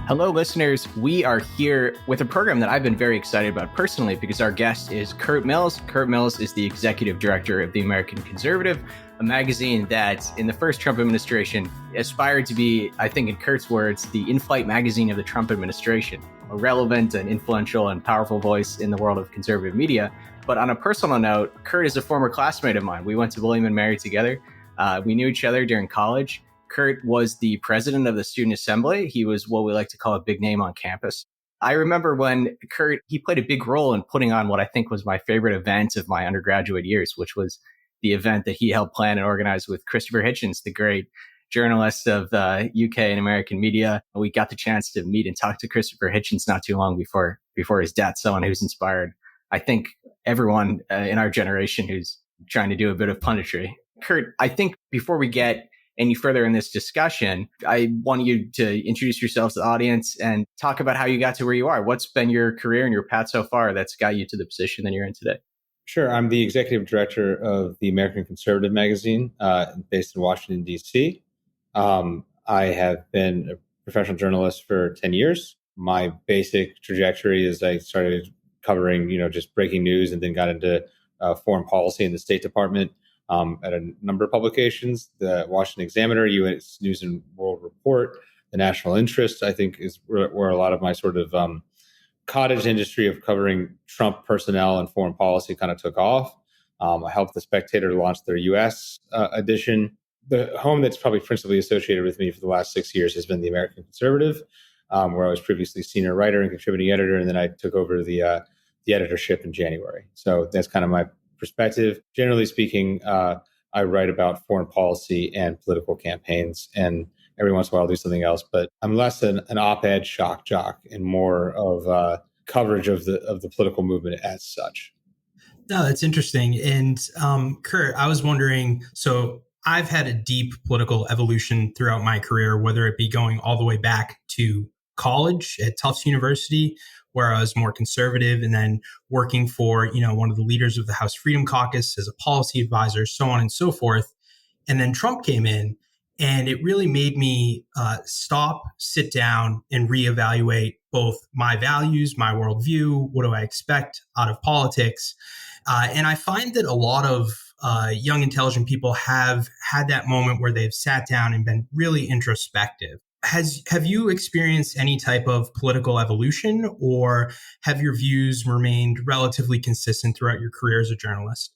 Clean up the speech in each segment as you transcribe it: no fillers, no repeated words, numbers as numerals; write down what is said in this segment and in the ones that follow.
Hello, listeners. We are here with a program that I've been very excited about personally because our guest is Curt Mills. Curt Mills is the executive director of the American Conservative, a magazine that in the first Trump administration aspired to be, I think in Curt's words, the in-flight magazine of the Trump administration, a relevant and influential and powerful voice in the world of conservative media. But on a personal note, Curt is a former classmate of mine. We went to William and Mary together. We knew each other during college. Curt was the president of the student assembly. He was what we like to call a big name on campus. I remember when Curt, he played a big role in putting on what I think was my favorite event of my undergraduate years, which was the event that he helped plan and organize with Christopher Hitchens, the great journalist of UK and American media. We got the chance to meet and talk to Christopher Hitchens not too long before his death, someone who's inspired, I think, everyone in our generation who's trying to do a bit of punditry. Curt, I think before we get any further in this discussion, I want you to introduce yourself to the audience and talk about how you got to where you are. What's been your career and your path so far that's got you to the position that you're in today? Sure. I'm the executive director of the American Conservative magazine based in Washington, D.C. I have been a professional journalist for 10 years. My basic trajectory is I started covering, just breaking news and then got into foreign policy in the State Department. At a number of publications, the Washington Examiner, U.S. News and World Report, the National Interest, I think is where a lot of my sort of cottage industry of covering Trump personnel and foreign policy kind of took off. I helped the Spectator launch their U.S. edition. The home that's probably principally associated with me for the last 6 years has been the American Conservative, where I was previously senior writer and contributing editor, and then I took over the editorship in January. So that's kind of my perspective. Generally speaking, I write about foreign policy and political campaigns, and every once in a while I'll do something else. But I'm less an op-ed shock jock and more of coverage of the political movement as such. No, that's interesting. And Curt, I was wondering, so I've had a deep political evolution throughout my career, whether it be going all the way back to college at Tufts University, where I was more conservative, and then working for, one of the leaders of the House Freedom Caucus as a policy advisor, so on and so forth. And then Trump came in, and it really made me stop, sit down, and reevaluate both my values, my worldview, what do I expect out of politics. And I find that a lot of young, intelligent people have had that moment where they've sat down and been really introspective. Have you experienced any type of political evolution, or have your views remained relatively consistent throughout your career as a journalist?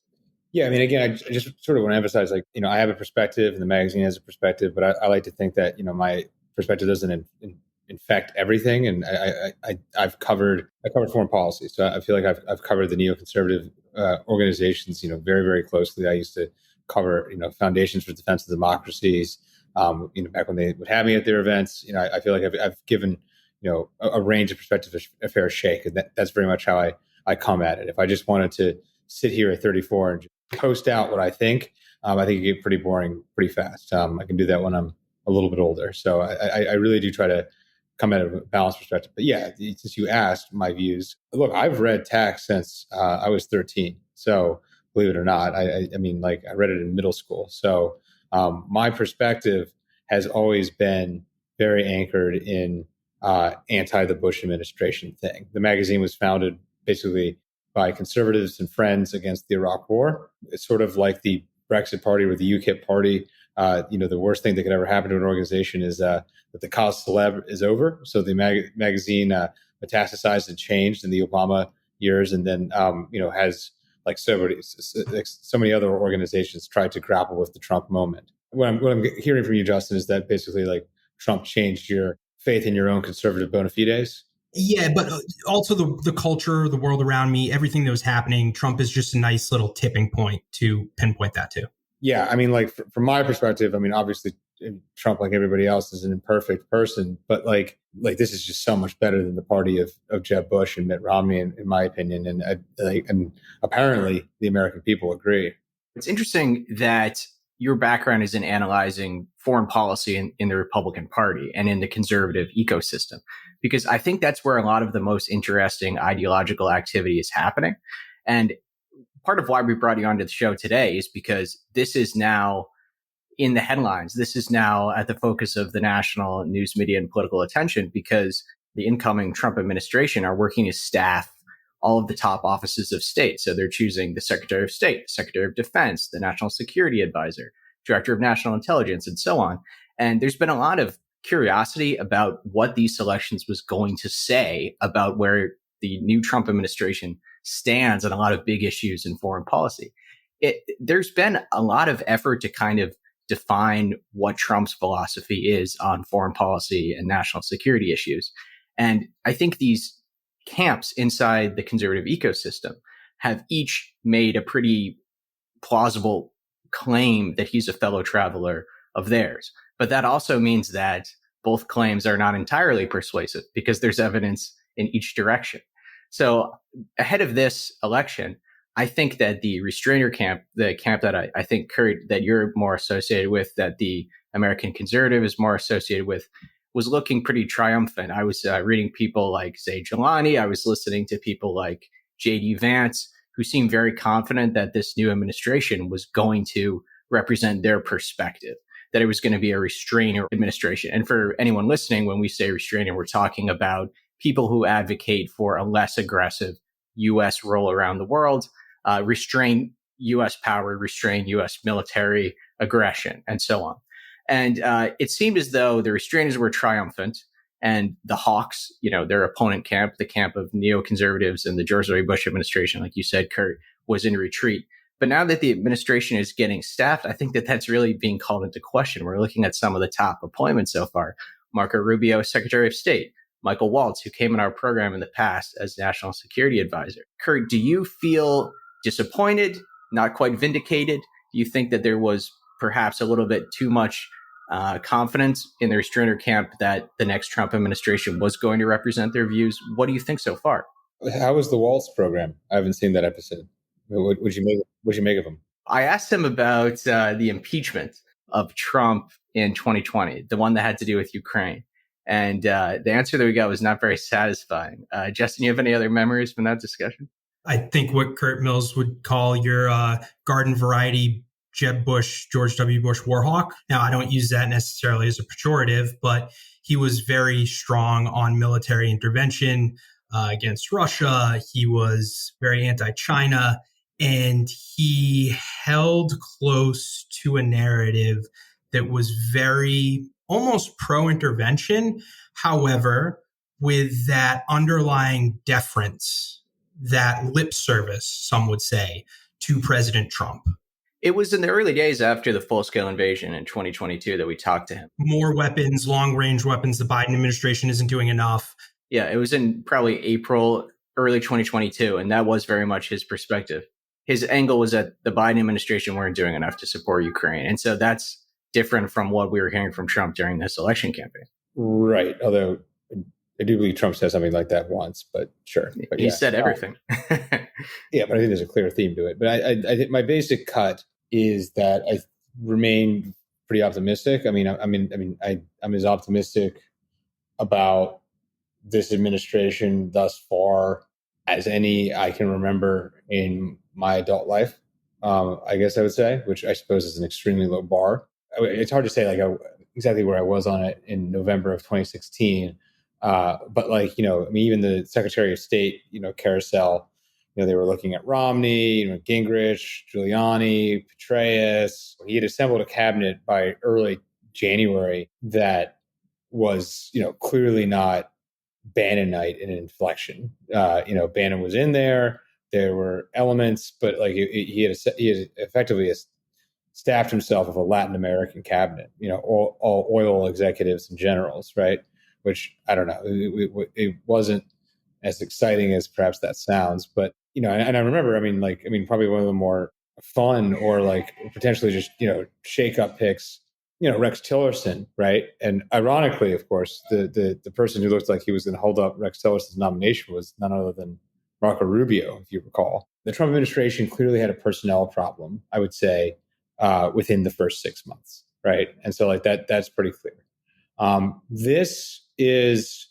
Yeah, I mean, again, I just sort of want to emphasize, I have a perspective and the magazine has a perspective, but I like to think that, my perspective doesn't infect everything. And I've covered foreign policy. So I feel like I've covered the neoconservative organizations, very, very closely. I used to cover, Foundations for Defense of Democracies, back when they would have me at their events. I feel like I've given, a range of perspectives a fair shake. And that's very much how I come at it. If I just wanted to sit here at 34 and just post out what I think it get pretty boring pretty fast. I can do that when I'm a little bit older. So I really do try to come at a balanced perspective. But yeah, since you asked my views, look, I've read tax since I was 13. So believe it or not, I read it in middle school. So my perspective has always been very anchored in anti the Bush administration thing. The magazine was founded basically by conservatives and friends against the Iraq War. It's sort of like the Brexit party or the UKIP party. The worst thing that could ever happen to an organization is that the cause célèbre is over. So the magazine metastasized and changed in the Obama years, and then has like so many other organizations tried to grapple with the Trump moment. What I'm hearing from you, Justin, is that basically like Trump changed your faith in your own conservative bona fides. Yeah, but also the culture, the world around me, everything that was happening, Trump is just a nice little tipping point to pinpoint that to. Yeah, I mean, from my perspective, obviously Trump, like everybody else, is an imperfect person, but like this is just so much better than the party of Jeb Bush and Mitt Romney, in my opinion, and apparently the American people agree. It's interesting that your background is in analyzing foreign policy in the Republican Party and in the conservative ecosystem, because I think that's where a lot of the most interesting ideological activity is happening. And part of why we brought you onto the show today is because this is now in the headlines. This is now at the focus of the national news media and political attention because the incoming Trump administration are working to staff all of the top offices of state. So they're choosing the Secretary of State, Secretary of Defense, the National Security Advisor, Director of National Intelligence, and so on. And there's been a lot of curiosity about what these selections was going to say about where the new Trump administration stands on a lot of big issues in foreign policy. There's been a lot of effort to kind of define what Trump's philosophy is on foreign policy and national security issues. And I think these camps inside the conservative ecosystem have each made a pretty plausible claim that he's a fellow traveler of theirs. But that also means that both claims are not entirely persuasive because there's evidence in each direction. So ahead of this election, I think that the restrainer camp, the camp that I think, Curt, that you're more associated with, that the American conservative is more associated with, was looking pretty triumphant. I was reading people like Zaid Jilani. I was listening to people like J.D. Vance, who seemed very confident that this new administration was going to represent their perspective, that it was going to be a restrainer administration. And for anyone listening, when we say restrainer, we're talking about people who advocate for a less aggressive U.S. role around the world, restrain U.S. power, restrain U.S. military aggression, and so on. And it seemed as though the restrainers were triumphant, and the hawks, their opponent camp, the camp of neoconservatives and the George W. Bush administration, like you said, Curt, was in retreat. But now that the administration is getting staffed, I think that that's really being called into question. We're looking at some of the top appointments so far. Marco Rubio, Secretary of State. Michael Waltz, who came in our program in the past as National Security Advisor. Curt, do you feel disappointed, not quite vindicated? Do you think that there was perhaps a little bit too much confidence in the restrainer camp that the next Trump administration was going to represent their views? What do you think so far? How was the Waltz program? I haven't seen that episode. What'd you make of him? I asked him about the impeachment of Trump in 2020, the one that had to do with Ukraine. And the answer that we got was not very satisfying. Justin, you have any other memories from that discussion? I think what Curt Mills would call your garden variety Jeb Bush, George W. Bush Warhawk. Now, I don't use that necessarily as a pejorative, but he was very strong on military intervention against Russia. He was very anti-China, and he held close to a narrative that was very almost pro-intervention. However, with that underlying deference, that lip service, some would say, to President Trump. It was in the early days after the full-scale invasion in 2022 that we talked to him. More weapons, long-range weapons. The Biden administration isn't doing enough. Yeah, it was in probably April, early 2022, and that was very much his perspective. His angle was that the Biden administration weren't doing enough to support Ukraine. And so that's different from what we were hearing from Trump during this election campaign. Right. Although I do believe Trump said something like that once, but sure. But he said everything. Yeah, but I think there's a clear theme to it. But I think my basic cut is that I remain pretty optimistic. I'm as optimistic about this administration thus far as any I can remember in my adult life. I guess I would say, which I suppose is an extremely low bar. It's hard to say exactly where I was on it in November of 2016. But even the Secretary of State, carousel, they were looking at Romney, Gingrich, Giuliani, Petraeus. He had assembled a cabinet by early January that was, clearly not Bannonite in inflection. Bannon was in there. There were elements, but he had effectively staffed himself with a Latin American cabinet. All oil executives and generals, right? Which I don't know. It wasn't as exciting as perhaps that sounds, but and I remember. Probably one of the more fun or potentially just shake up picks. Rex Tillerson, right? And ironically, of course, the person who looked like he was going to hold up Rex Tillerson's nomination was none other than Marco Rubio, if you recall. The Trump administration clearly had a personnel problem, I would say, within the first 6 months, right? And so that's pretty clear. This is,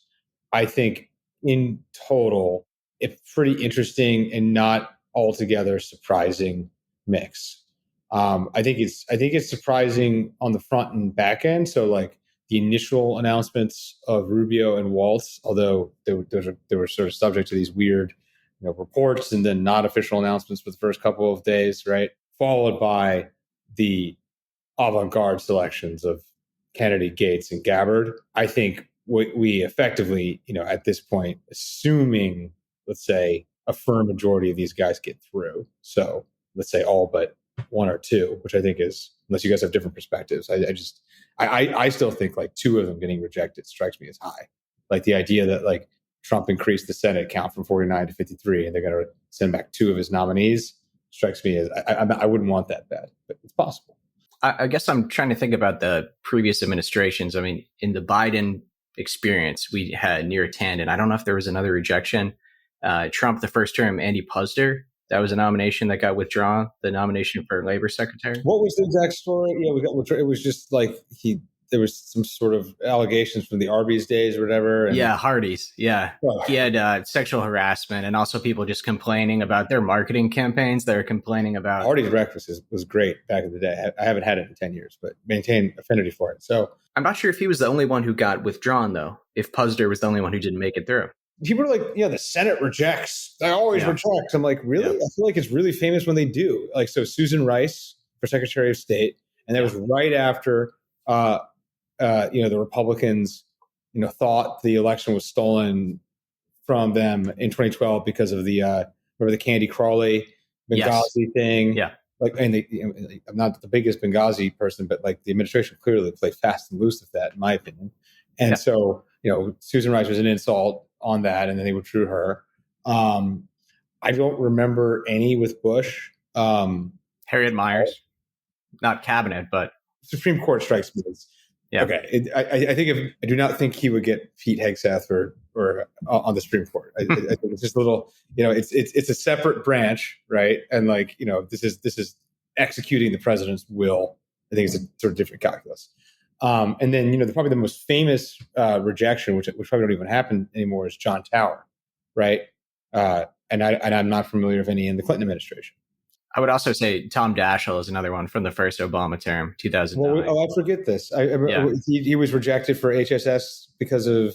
I think, in total, a pretty interesting and not altogether surprising mix. I think it's surprising on the front and back end. So like the initial announcements of Rubio and Waltz, although they were sort of subject to these weird, reports and then not official announcements for the first couple of days, right? Followed by the avant-garde selections of Kennedy, Gates, and Gabbard. I think we effectively, at this point, assuming, let's say, a firm majority of these guys get through. So let's say all but one or two, which I think is, unless you guys have different perspectives, I still think like two of them getting rejected strikes me as high. Like the idea that like Trump increased the Senate count from 49 to 53 and they're going to send back two of his nominees strikes me as, I wouldn't want that bad, but it's possible. I guess I'm trying to think about the previous administrations. I mean, in the Biden experience, we had near Tandon. I don't know if there was another rejection. Trump, the first term, Andy Puzder, that was a nomination that got withdrawn, the nomination for labor secretary. What was the exact story? Yeah, it was just like there was some sort of allegations from the Arby's days or whatever. And Hardee's. Yeah. Oh. He had sexual harassment and also people just complaining about their marketing campaigns. They were complaining about Hardee's breakfast was great back in the day. I haven't had it in 10 years, but maintain affinity for it. So I'm not sure if he was the only one who got withdrawn, though, if Puzder was the only one who didn't make it through. People are like, the Senate rejects. They always reject. I'm like, really? Yeah. I feel like it's really famous when they do. Like, so Susan Rice for Secretary of State, and that was right after, the Republicans, thought the election was stolen from them in 2012 because of the remember the Candy Crawley Benghazi thing. Yeah. Like, and I'm not the biggest Benghazi person, but like the administration clearly played fast and loose with that, in my opinion. And so, Susan Rice was an insult on that, and then they withdrew her. I don't remember any with Bush. Harriet Miers, not cabinet, but Supreme Court strikes me as okay. I do not think he would get Pete Hegseth or on the Supreme Court. I think it's just a little, it's a separate branch, right? And like, this is executing the president's will. I think it's a sort of different calculus. And then, probably the most famous rejection, which probably don't even happen anymore, is John Tower, right? And I'm not familiar with any in the Clinton administration. I would also say Tom Daschle is another one from the first Obama term, 2009. I forget this. He was rejected for HSS because of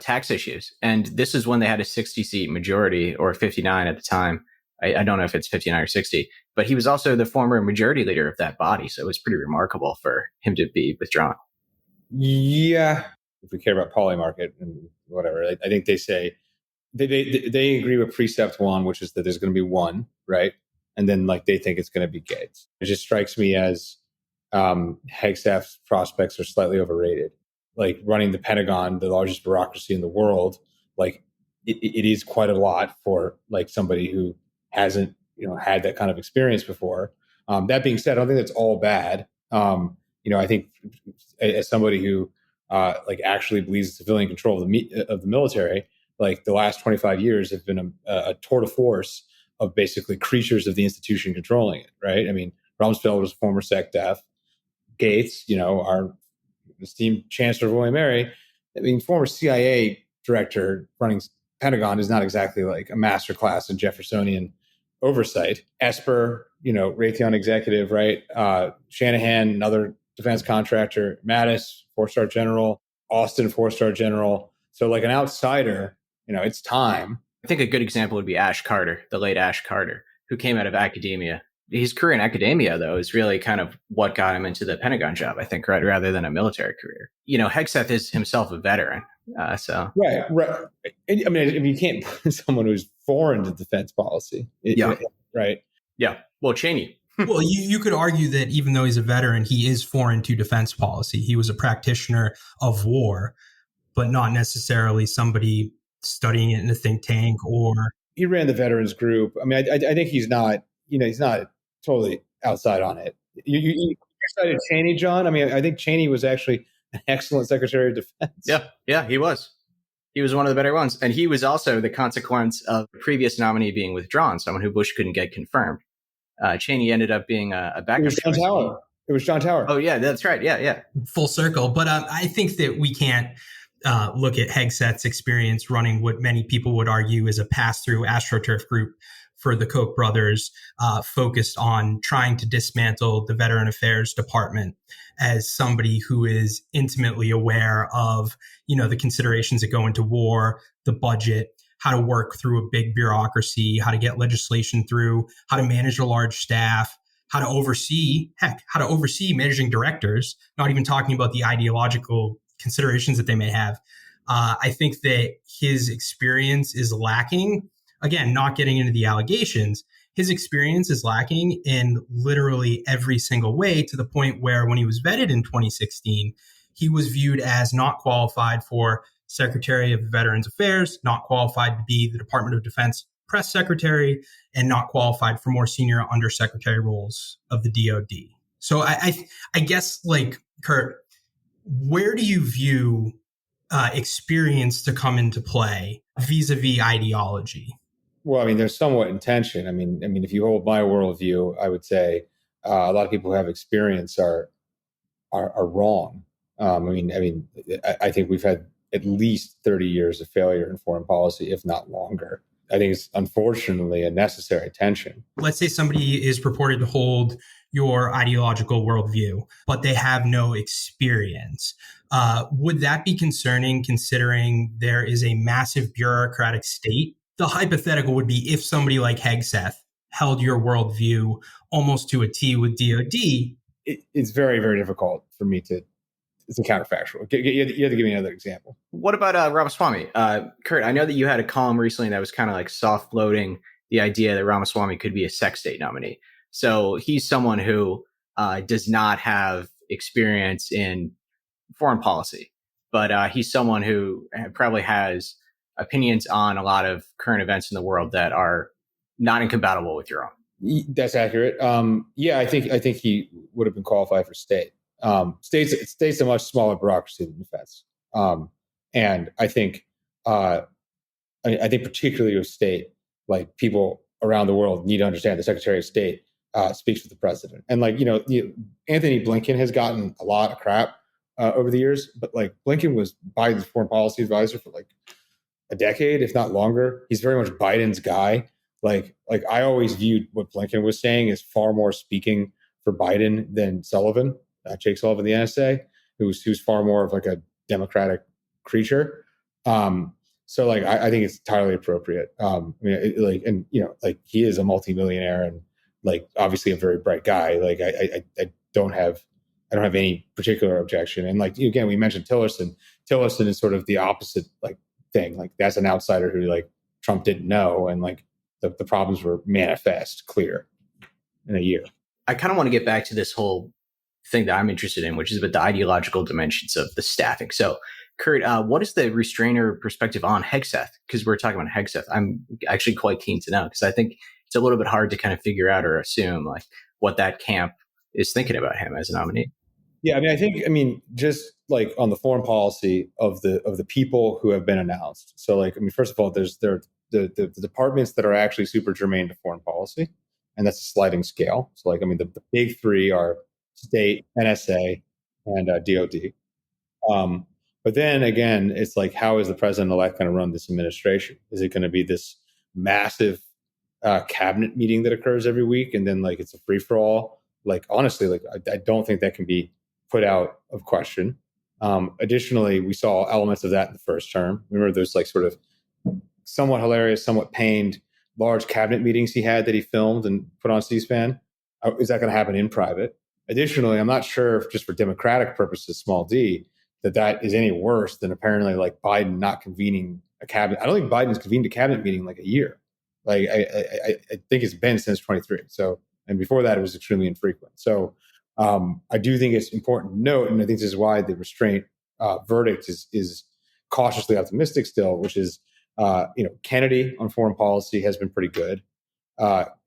tax issues. And this is when they had a 60-seat majority, or 59 at the time. I don't know if it's 59 or 60, but he was also the former majority leader of that body. So it was pretty remarkable for him to be withdrawn. Yeah. If we care about polymarket and whatever, I think they say they agree with precept one, which is that there's going to be one, right? And then like they think it's going to be Gates. It just strikes me as Hegseth's prospects are slightly overrated. Like running the Pentagon, the largest bureaucracy in the world, like it is quite a lot for like somebody who hasn't had that kind of experience before. That being said, I don't think that's all bad. I think as somebody who like actually believes in civilian control of the military, like the last 25 years have been a tour de force of basically creatures of the institution controlling it, right? I mean, Rumsfeld was a former SecDef. Gates, our esteemed Chancellor William Mary, I mean, former CIA director running Pentagon is not exactly like a masterclass in Jeffersonian oversight. Esper, Raytheon executive, right? Shanahan, another defense contractor. Mattis, 4-star general. Austin, 4-star general. So like an outsider, it's time. I think a good example would be Ash Carter, the late Ash Carter, who came out of academia. His career in academia, though, is really kind of what got him into the Pentagon job, I think, right, rather than a military career. Hegseth is himself a veteran. Right. I mean, you can't put someone who's foreign to defense policy. Right. Yeah. Well, Cheney. Well, you could argue that even though he's a veteran, he is foreign to defense policy. He was a practitioner of war, but not necessarily somebody studying it in a think tank or. He ran the veterans group. I mean, I think he's not totally outside on it. You cited Cheney, John. I mean, I think Cheney was actually an excellent Secretary of Defense. Yeah, he was. He was one of the better ones. And he was also the consequence of the previous nominee being withdrawn, someone who Bush couldn't get confirmed. Cheney ended up being a backup. It was John Tower. Oh, yeah, that's right. Yeah. Full circle. But I think that we can't look at Hegseth's experience running what many people would argue is a pass-through AstroTurf group for the Koch brothers, focused on trying to dismantle the Veteran Affairs Department, as somebody who is intimately aware of, the considerations that go into war, the budget, how to work through a big bureaucracy, how to get legislation through, how to manage a large staff, how to oversee managing directors, not even talking about the ideological considerations that they may have. I think that his experience is lacking. Again, not getting into the allegations, his experience is lacking in literally every single way, to the point where when he was vetted in 2016, he was viewed as not qualified for Secretary of Veterans Affairs, not qualified to be the Department of Defense press secretary, and not qualified for more senior undersecretary roles of the DoD. So I guess, like, Curt, where do you view experience to come into play vis-a-vis ideology? Well, I mean, there's somewhat in tension. I mean, if you hold my worldview, I would say a lot of people who have experience are wrong. I think we've had at least 30 years of failure in foreign policy, if not longer. I think it's unfortunately a necessary tension. Let's say somebody is purported to hold your ideological worldview, but they have no experience. Would that be concerning, considering there is a massive bureaucratic state? The hypothetical would be if somebody like Hegseth held your worldview almost to a T with DoD. It's very, very difficult for me to. It's a counterfactual. You have to give me another example. What about Ramaswamy? Curt, I know that you had a column recently that was kind of like soft floating the idea that Ramaswamy could be a sex state nominee. So he's someone who does not have experience in foreign policy, but he's someone who probably has opinions on a lot of current events in the world that are not incompatible with your own. That's accurate. I think he would have been qualified for state. State's a much smaller bureaucracy than defense, and I think particularly with state, like, people around the world need to understand the Secretary of State speaks for the president, and Anthony Blinken has gotten a lot of crap over the years, but like, Blinken was Biden's foreign policy advisor for like a decade, if not longer. He's very much Biden's guy. Like I always viewed what Blinken was saying as far more speaking for Biden than Sullivan. Jake Sullivan, the NSA, who's far more of like a democratic creature. So I think it's entirely appropriate. He is a multimillionaire and like obviously a very bright guy. Like I don't have any particular objection. And like, again, we mentioned Tillerson. Tillerson is sort of the opposite thing. Like, that's an outsider who like Trump didn't know, and like the problems were manifest, clear in a year. I kind of want to get back to this whole thing that I'm interested in, which is about the ideological dimensions of the staffing. So, Curt, what is the restrainer perspective on Hegseth? Because we're talking about Hegseth. I'm actually quite keen to know, because I think it's a little bit hard to kind of figure out or assume like what that camp is thinking about him as a nominee. Yeah, just like on the foreign policy of the people who have been announced. So first of all, there are the departments that are actually super germane to foreign policy, and that's a sliding scale. So the big three are state, NSA, and DOD. But then again, it's like, how is the president-elect going to run this administration? Is it going to be this massive cabinet meeting that occurs every week, and then it's a free-for-all? Honestly, I don't think that can be put out of question. Additionally, we saw elements of that in the first term. Remember those sort of somewhat hilarious, somewhat pained large cabinet meetings he had that he filmed and put on C-SPAN? Is that going to happen in private? Additionally, I'm not sure if, just for democratic purposes, small d, that is any worse than apparently Biden not convening a cabinet. I don't think Biden's convened a cabinet meeting in a year. I think it's been since 23. So, and before that, it was extremely infrequent. So I do think it's important to note, and I think this is why the restraint verdict is cautiously optimistic still, which is, Kennedy on foreign policy has been pretty good.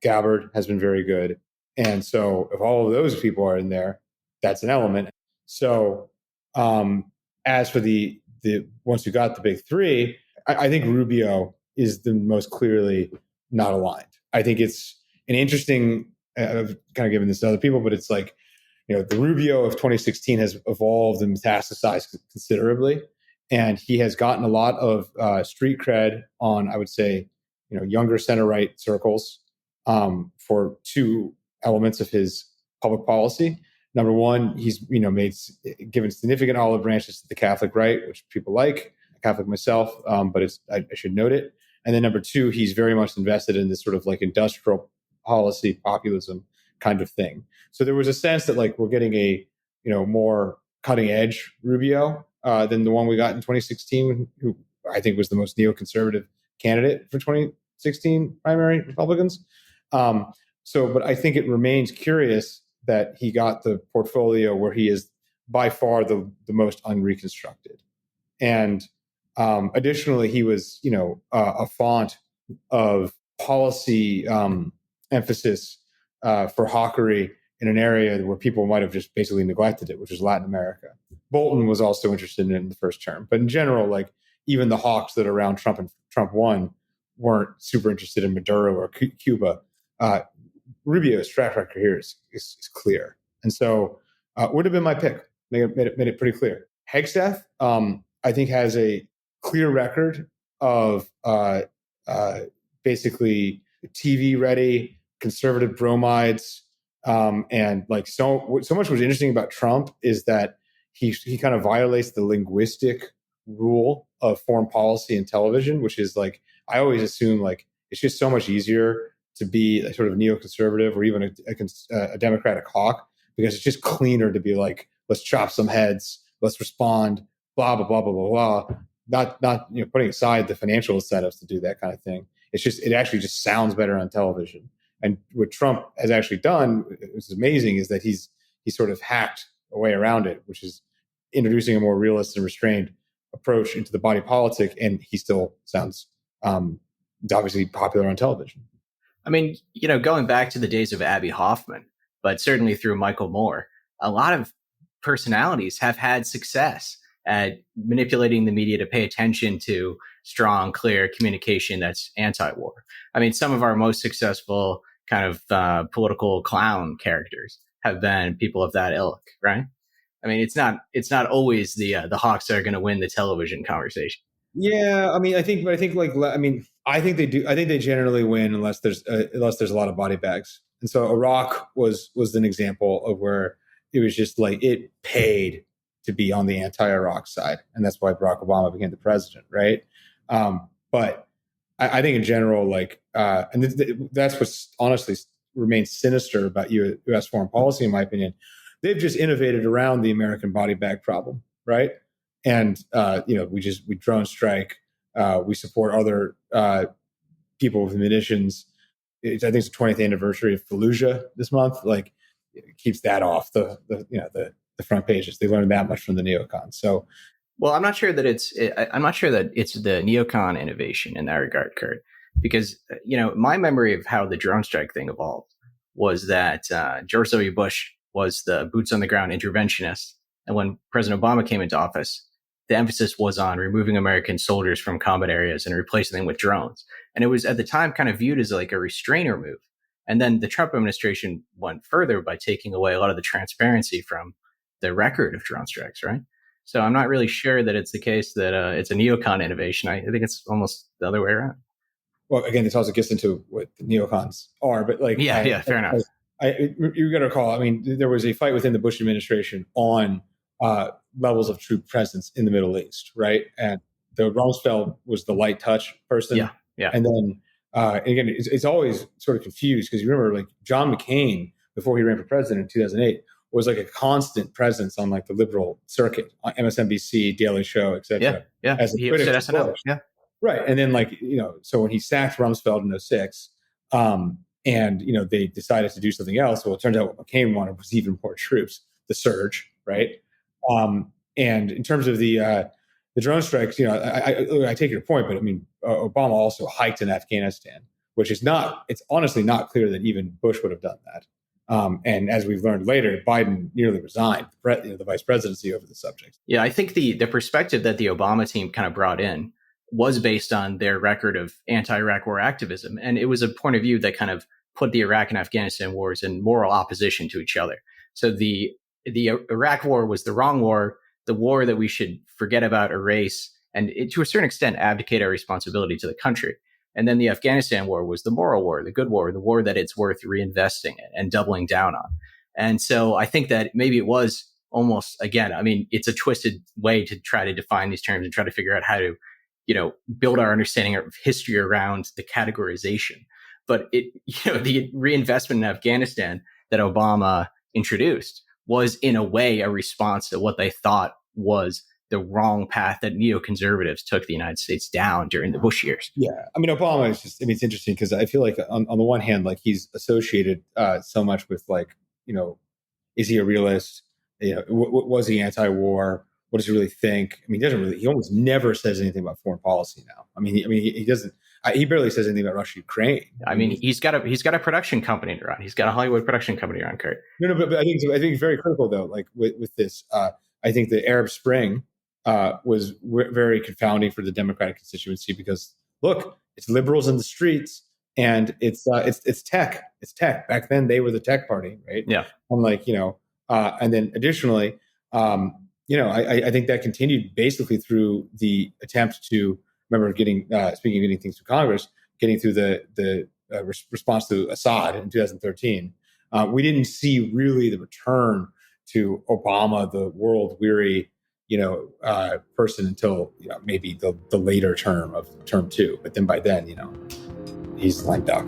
Gabbard has been very good. And so if all of those people are in there, that's an element. So as for the once you got the big three, I think Rubio is the most clearly not aligned. I think it's an interesting, I've kind of given this to other people, but it's the Rubio of 2016 has evolved and metastasized considerably. And he has gotten a lot of street cred on, I would say, younger center right circles. for two elements of his public policy. Number one, he's given significant olive branches to the Catholic right, which people like. Catholic myself, but I should note it. And then number two, he's very much invested in this sort of like industrial policy populism kind of thing. So there was a sense that like we're getting a more cutting edge Rubio than the one we got in 2016, who I think was the most neoconservative candidate for 2016 primary Republicans. But I think it remains curious that he got the portfolio where he is by far the most unreconstructed. And additionally, he was, a font of policy emphasis for hawkery in an area where people might have just basically neglected it, which is Latin America. Bolton was also interested in it in the first term. But in general, like even the hawks that are around Trump and Trump won weren't super interested in Maduro or Cuba. Rubio's track record here is clear. And so would have been my pick. Made it pretty clear. Hegstaff, I think, has a clear record of basically TV ready conservative bromides, and like so much what's interesting about Trump is that he kind of violates the linguistic rule of foreign policy and television, which is like I always assume like it's just so much easier to be a sort of neoconservative or even a Democratic hawk because it's just cleaner to be like, let's chop some heads, let's respond, blah blah blah blah blah blah. Not putting aside the financial incentives to do that kind of thing. It actually just sounds better on television. And what Trump has actually done, which is amazing, is that he's sort of hacked a way around it, which is introducing a more realist and restrained approach into the body politic, and he still sounds obviously popular on television. I mean, going back to the days of Abby Hoffman, but certainly through Michael Moore, a lot of personalities have had success at manipulating the media to pay attention to strong, clear communication that's anti-war. I mean, some of our most successful kind of political clown characters have been people of that ilk, right? I mean, it's not always the hawks that are going to win the television conversation. Yeah, I think they do. I think they generally win unless there's a lot of body bags. And so Iraq was an example of where it was just like it paid to be on the anti-Iraq side, and that's why Barack Obama became the president, right? But I think in general, like, and that's what's honestly remains sinister about U.S. foreign policy, in my opinion. They've just innovated around the American body bag problem, right? And we drone strike, we support other people with munitions. I think it's the 20th anniversary of Fallujah this month. Like, it keeps that off the front pages. They learned that much from the neocons. So, well, I'm not sure that it's the neocon innovation in that regard, Curt, because my memory of how the drone strike thing evolved was that George W. Bush was the boots on the ground interventionist, and when President Obama came into office, the emphasis was on removing American soldiers from combat areas and replacing them with drones. And it was at the time kind of viewed as like a restrainer move. And then the Trump administration went further by taking away a lot of the transparency from the record of drone strikes, right? So I'm not really sure that it's the case that it's a neocon innovation. I think it's almost the other way around. Well, again, this also gets into what the neocons are, but like, fair enough. You got to recall, I mean, there was a fight within the Bush administration on levels of troop presence in the Middle East, right? And the Rumsfeld was the light touch person. Yeah. And then, again, it's always sort of confused because you remember, like, John McCain, before he ran for president in 2008, was like a constant presence on like the liberal circuit on MSNBC, Daily Show, etc. Yeah. As a he critic hosted SNL. Yeah. Right. And then, like, so when he sacked Rumsfeld in 2006, and they decided to do something else. Well, it turns out what McCain wanted was even more troops, the surge, right? And in terms of the drone strikes, I take your point, but I mean, Obama also hiked in Afghanistan, which is it's honestly not clear that even Bush would have done that. And as we've learned later, Biden nearly resigned the vice presidency over the subject. Yeah, I think the perspective that the Obama team kind of brought in was based on their record of anti-Iraq war activism. And it was a point of view that kind of put the Iraq and Afghanistan wars in moral opposition to each other. So the Iraq war was the wrong war, the war that we should forget about, erase, and to a certain extent abdicate our responsibility to the country. And then the Afghanistan war was the moral war, the good war, the war that it's worth reinvesting in and doubling down on. And so I think that maybe it was almost, again, I mean, it's a twisted way to try to define these terms and try to figure out how to, build our understanding of history around the categorization. But the reinvestment in Afghanistan that Obama introduced was in a way a response to what they thought was the wrong path that neoconservatives took the United States down during the Bush years. Yeah. I mean, Obama is just, it's interesting because I feel like on the one hand, like he's associated so much with like, is he a realist? Was he anti-war? What does he really think? I mean, he almost never says anything about foreign policy now. He doesn't, he barely says anything about Russia, Ukraine. I mean, he's got a production company to run. He's got a Hollywood production company to run, Curt. No, but I think it's very critical though. Like with this, I think the Arab Spring was very confounding for the Democratic constituency because look, it's liberals in the streets and it's tech. It's tech. Back then they were the tech party, right? Yeah. I'm like, and then additionally, I think that continued basically through the attempt to remember getting things to Congress, getting through the response to Assad in 2013. We didn't see really the return to Obama, the world weary, person until maybe the later term of term 2. But then by then, he's lame duck.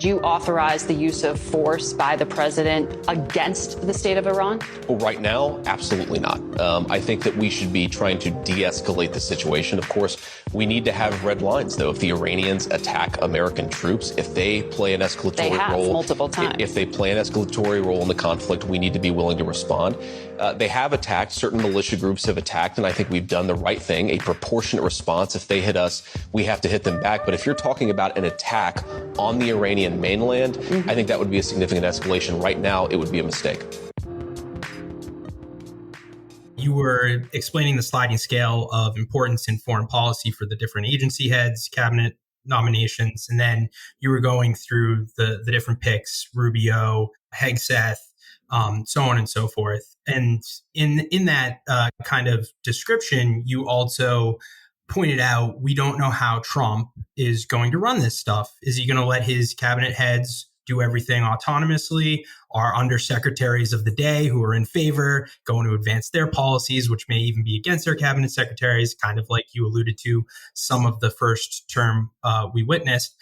Do you authorize the use of force by the president against the state of Iran? Well, right now, absolutely not. I think that we should be trying to de-escalate the situation. Of course, we need to have red lines, though. If the Iranians attack American troops, if they play an escalatory role, multiple times. If they play an escalatory role in the conflict, we need to be willing to respond. They have attacked. Certain militia groups have attacked, and I think we've done the right thing, a proportionate response. If they hit us, we have to hit them back. But if you're talking about an attack on the Iranian mainland, I think that would be a significant escalation. Right now, it would be a mistake. You were explaining the sliding scale of importance in foreign policy for the different agency heads, cabinet nominations, and then you were going through the different picks, Rubio, Hegseth, so on and so forth. And in that kind of description, you also pointed out, we don't know how Trump is going to run this stuff. Is he going to let his cabinet heads do everything autonomously? Are undersecretaries of the day who are in favor going to advance their policies, which may even be against their cabinet secretaries, kind of like you alluded to some of the first term we witnessed?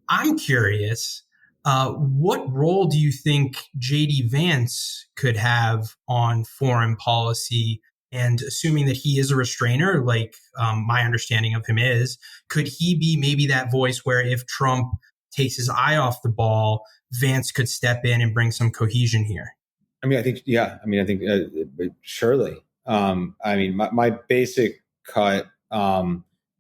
I'm curious, what role do you think J.D. Vance could have on foreign policy? And assuming that he is a restrainer, like my understanding of him is, could he be maybe that voice where if Trump takes his eye off the ball, Vance could step in and bring some cohesion here? I think surely. My basic cut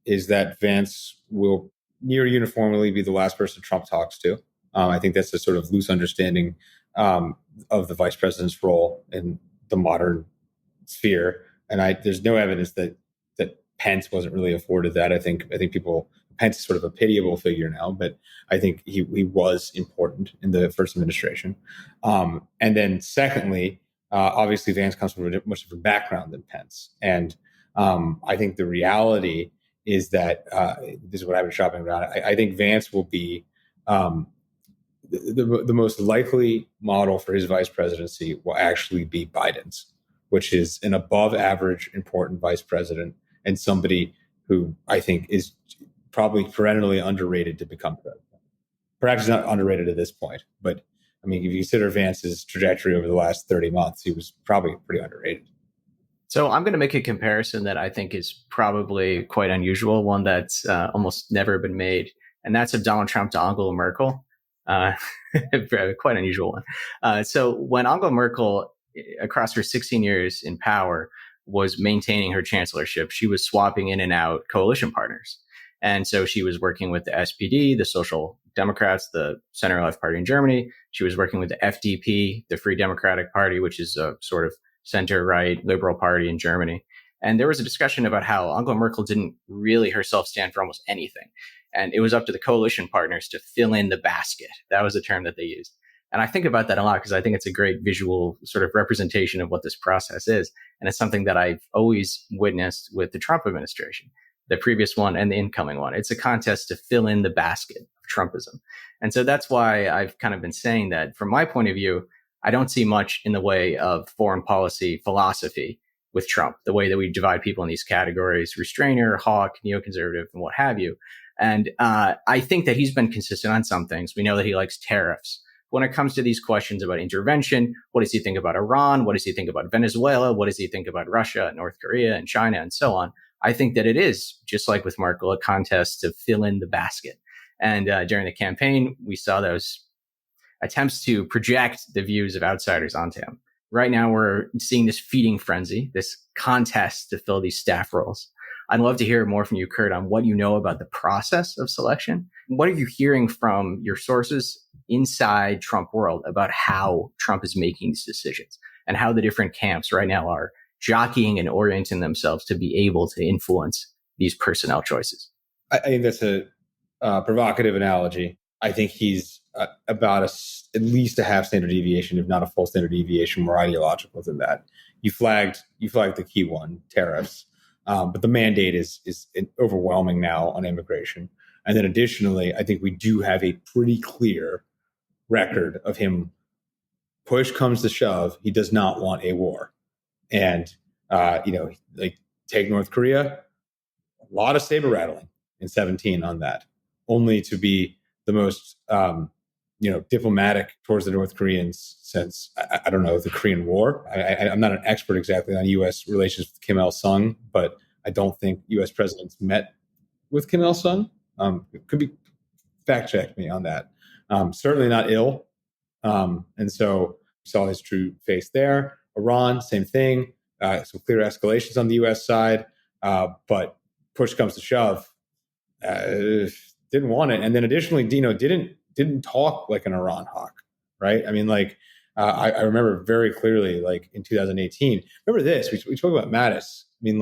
is that Vance will near uniformly be the last person Trump talks to. I think that's a sort of loose understanding of the vice president's role in the modern sphere. And there's no evidence that Pence wasn't really afforded that. I think Pence is sort of a pitiable figure now, but I think he was important in the first administration. And then secondly, obviously Vance comes from a much different background than Pence. And I think the reality is that this is what I've been shopping around. I think Vance will be the most likely model for his vice presidency will actually be Biden's, which is an above average important vice president and somebody who I think is probably perennially underrated to become president. Perhaps not underrated at this point, but I mean, if you consider Vance's trajectory over the last 30 months, he was probably pretty underrated. So I'm going to make a comparison that I think is probably quite unusual, one that's almost never been made, and that's of Donald Trump to Angela Merkel. Quite unusual one. So when Angela Merkel, across her 16 years in power, was maintaining her chancellorship, she was swapping in and out coalition partners. And so she was working with the SPD, the Social Democrats, the center-left party in Germany. She was working with the FDP, the Free Democratic Party, which is a sort of center-right liberal party in Germany. And there was a discussion about how Angela Merkel didn't really herself stand for almost anything. And it was up to the coalition partners to fill in the basket. That was the term that they used. And I think about that a lot because I think it's a great visual sort of representation of what this process is. And it's something that I've always witnessed with the Trump administration. the previous one and the incoming one. It's a contest to fill in the basket of Trumpism. And so that's why I've kind of been saying that from my point of view, I don't see much in the way of foreign policy philosophy with Trump, the way that we divide people in these categories, restrainer, hawk, neoconservative, and what have you. And I think that he's been consistent on some things. We know that he likes tariffs. When it comes to these questions about intervention, what does he think about Iran? What does he think about Venezuela? What does he think about Russia, North Korea, and China, and so on? I think that it is, just like with Merkel, a contest to fill in the basket. And during the campaign, we saw those attempts to project the views of outsiders onto him. Right now, we're seeing this feeding frenzy, this contest to fill these staff roles. I'd love to hear more from you, Curt, on what you know about the process of selection. What are you hearing from your sources inside Trump world about how Trump is making these decisions and how the different camps right now are jockeying and orienting themselves to be able to influence these personnel choices? I think that's a provocative analogy. I think he's about at least a half standard deviation, if not a full standard deviation, more ideological than that. You flagged the key one, tariffs. But the mandate is overwhelming now on immigration. And then additionally, I think we do have a pretty clear record of him. Push comes to shove, he does not want a war. And, like take North Korea, a lot of saber rattling in 2017 on that, only to be the most, diplomatic towards the North Koreans since, I don't know, the Korean War. I'm not an expert exactly on U.S. relations with Kim Il-sung, but I don't think U.S. presidents met with Kim Il-sung. It could be fact check me on that. Certainly not ill. And so we saw his true face there. Iran, same thing. Some clear escalations on the U.S. side. But push comes to shove, didn't want it. And then additionally, didn't talk like an Iran hawk, right? I mean, I remember very clearly, like in 2018. Remember this? We spoke about Mattis. I mean,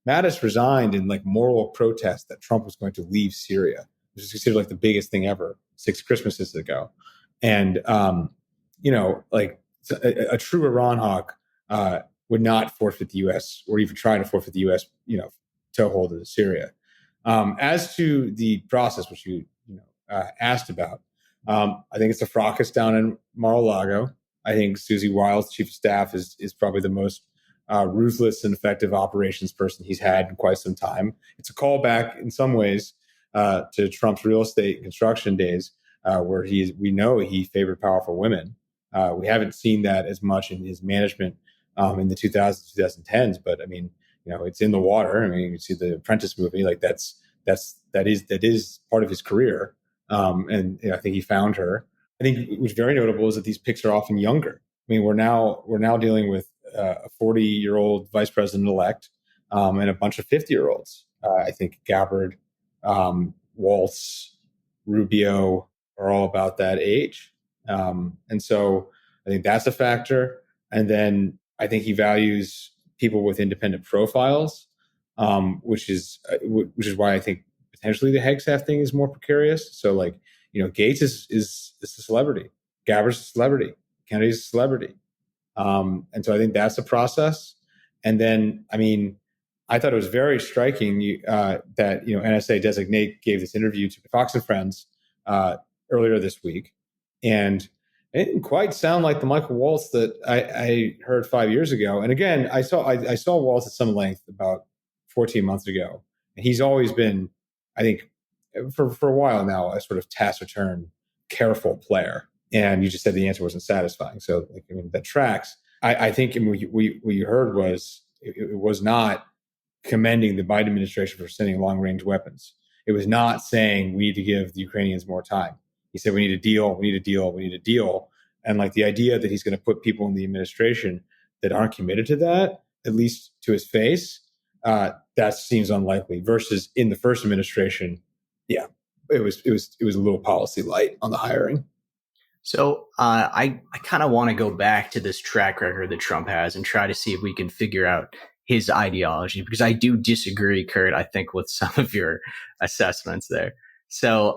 Mattis resigned in moral protest that Trump was going to leave Syria, which is considered like the biggest thing ever 6 Christmases ago. And a true Iran hawk would not forfeit the U.S. or even try to forfeit the U.S. toehold of Syria. As to the process, which you asked about, I think it's a fracas down in Mar-a-Lago. I think Susie Wiles, chief of staff, is probably the most ruthless and effective operations person he's had in quite some time. It's a callback in some ways to Trump's real estate construction days, where we know he favored powerful women. We haven't seen that as much in his management in the 2000s, 2010s, but I mean, it's in the water. I mean, you see the Apprentice movie, that is part of his career. And I think he found her. I think what's very notable is that these picks are often younger. I mean, we're now dealing with a 40-year-old vice president-elect and a bunch of 50-year-olds. I think Gabbard, Waltz, Rubio are all about that age. And so I think that's a factor. And then I think he values people with independent profiles, which is why I think potentially the Hegseth thing is more precarious. So Gates is a celebrity, Gabbard's a celebrity, Kennedy's a celebrity. And so I think that's the process. And then, I mean, I thought it was very striking that, NSA designate gave this interview to Fox and Friends earlier this week. And it didn't quite sound like the Michael Waltz that I heard 5 years ago. And again, I saw Waltz at some length about 14 months ago. And he's always been, I think, for a while now, a sort of taciturn, careful player. And you just said the answer wasn't satisfying. So that tracks. I think what you heard was it was not commending the Biden administration for sending long-range weapons. It was not saying we need to give the Ukrainians more time. He said, we need a deal, we need a deal, we need a deal. And the idea that he's going to put people in the administration that aren't committed to that, at least to his face, that seems unlikely. Versus in the first administration, yeah, it was a little policy light on the hiring. So I kind of want to go back to this track record that Trump has and try to see if we can figure out his ideology, because I do disagree, Curt, I think, with some of your assessments there. So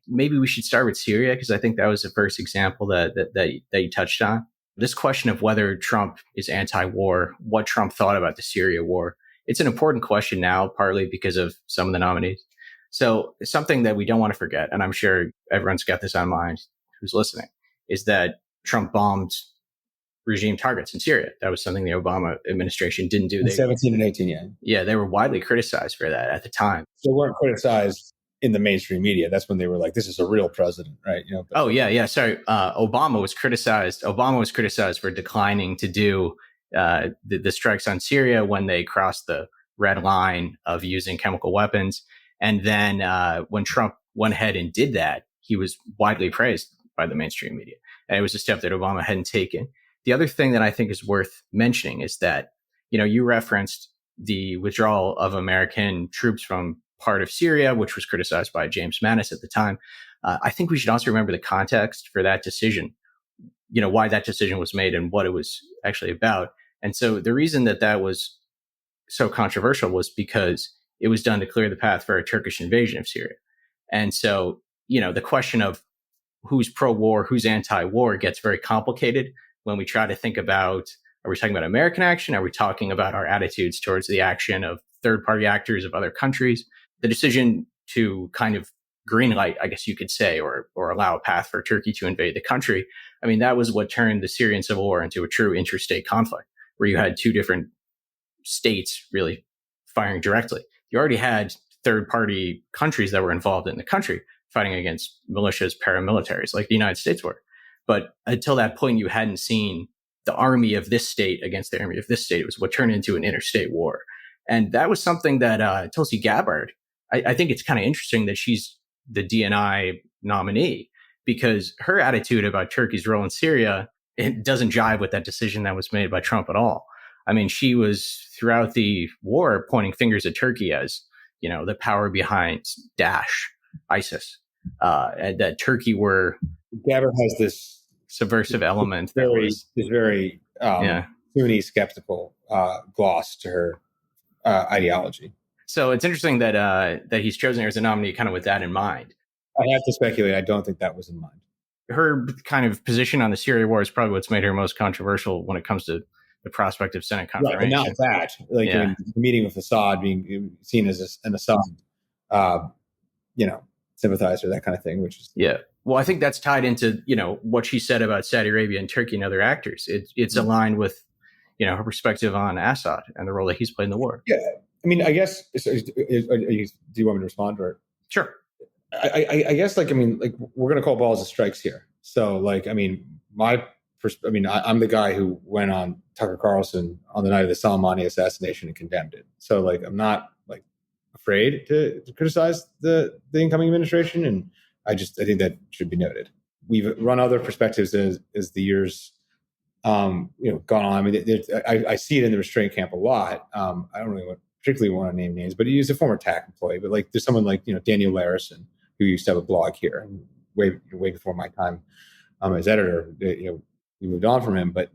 maybe we should start with Syria, because I think that was the first example that you touched on. This question of whether Trump is anti-war, what Trump thought about the Syria war. it's an important question now, partly because of some of the nominees. So something that we don't want to forget, and I'm sure everyone's got this on mind who's listening, is that Trump bombed regime targets in Syria. That was something the Obama administration didn't do. In 17 and 18, yeah. Yeah, they were widely criticized for that at the time. They weren't criticized in the mainstream media. That's when they were like, this is a real president, right? Sorry. Obama was criticized. Obama was criticized for declining to do the strikes on Syria when they crossed the red line of using chemical weapons. And then when Trump went ahead and did that, he was widely praised by the mainstream media. And it was a step that Obama hadn't taken. The other thing that I think is worth mentioning is that, you referenced the withdrawal of American troops from part of Syria, which was criticized by James Mattis at the time. I think we should also remember the context for that decision, why that decision was made and what it was actually about. And so the reason that was so controversial was because it was done to clear the path for a Turkish invasion of Syria. And so, the question of who's pro-war, who's anti-war gets very complicated when we try to think about, are we talking about American action? Are we talking about our attitudes towards the action of third-party actors of other countries? The decision to kind of greenlight, I guess you could say, or allow a path for Turkey to invade the country, I mean, that was what turned the Syrian civil war into a true interstate conflict, where you had two different states really firing directly. You already had third-party countries that were involved in the country fighting against militias, paramilitaries, like the United States were. But until that point, you hadn't seen the army of this state against the army of this state. It was what turned into an interstate war. And that was something that Tulsi Gabbard, I think it's kind of interesting that she's the DNI nominee, because her attitude about Turkey's role in Syria, it doesn't jive with that decision that was made by Trump at all. I mean, she was throughout the war pointing fingers at Turkey as, the power behind Daesh, ISIS, and that Turkey were... Gabbard has this subversive element. Very Sunni skeptical gloss to her ideology. So it's interesting that he's chosen her as a nominee kind of with that in mind. I have to speculate. I don't think that was in mind. Her kind of position on the Syria war is probably what's made her most controversial when it comes to the prospect of Senate confirmation. Right, but not that. The meeting with Assad being seen as an Assad, sympathizer, that kind of thing, which is... Yeah. Well, I think that's tied into, what she said about Saudi Arabia and Turkey and other actors. It's aligned with, her perspective on Assad and the role that he's played in the war. Yeah. I mean, I guess, do you want me to respond? Or Sure. I guess, we're going to call balls and strikes here. So, I'm the guy who went on Tucker Carlson on the night of the Soleimani assassination and condemned it. So, I'm not afraid to criticize the incoming administration, and I think that should be noted. We've run other perspectives as the years gone on. I mean, I see it in the restraint camp a lot. I don't really particularly want to name names, but he's a former TAC employee. But there's someone like Daniel Larison, who used to have a blog here, and way before my time as editor. We moved on from him, but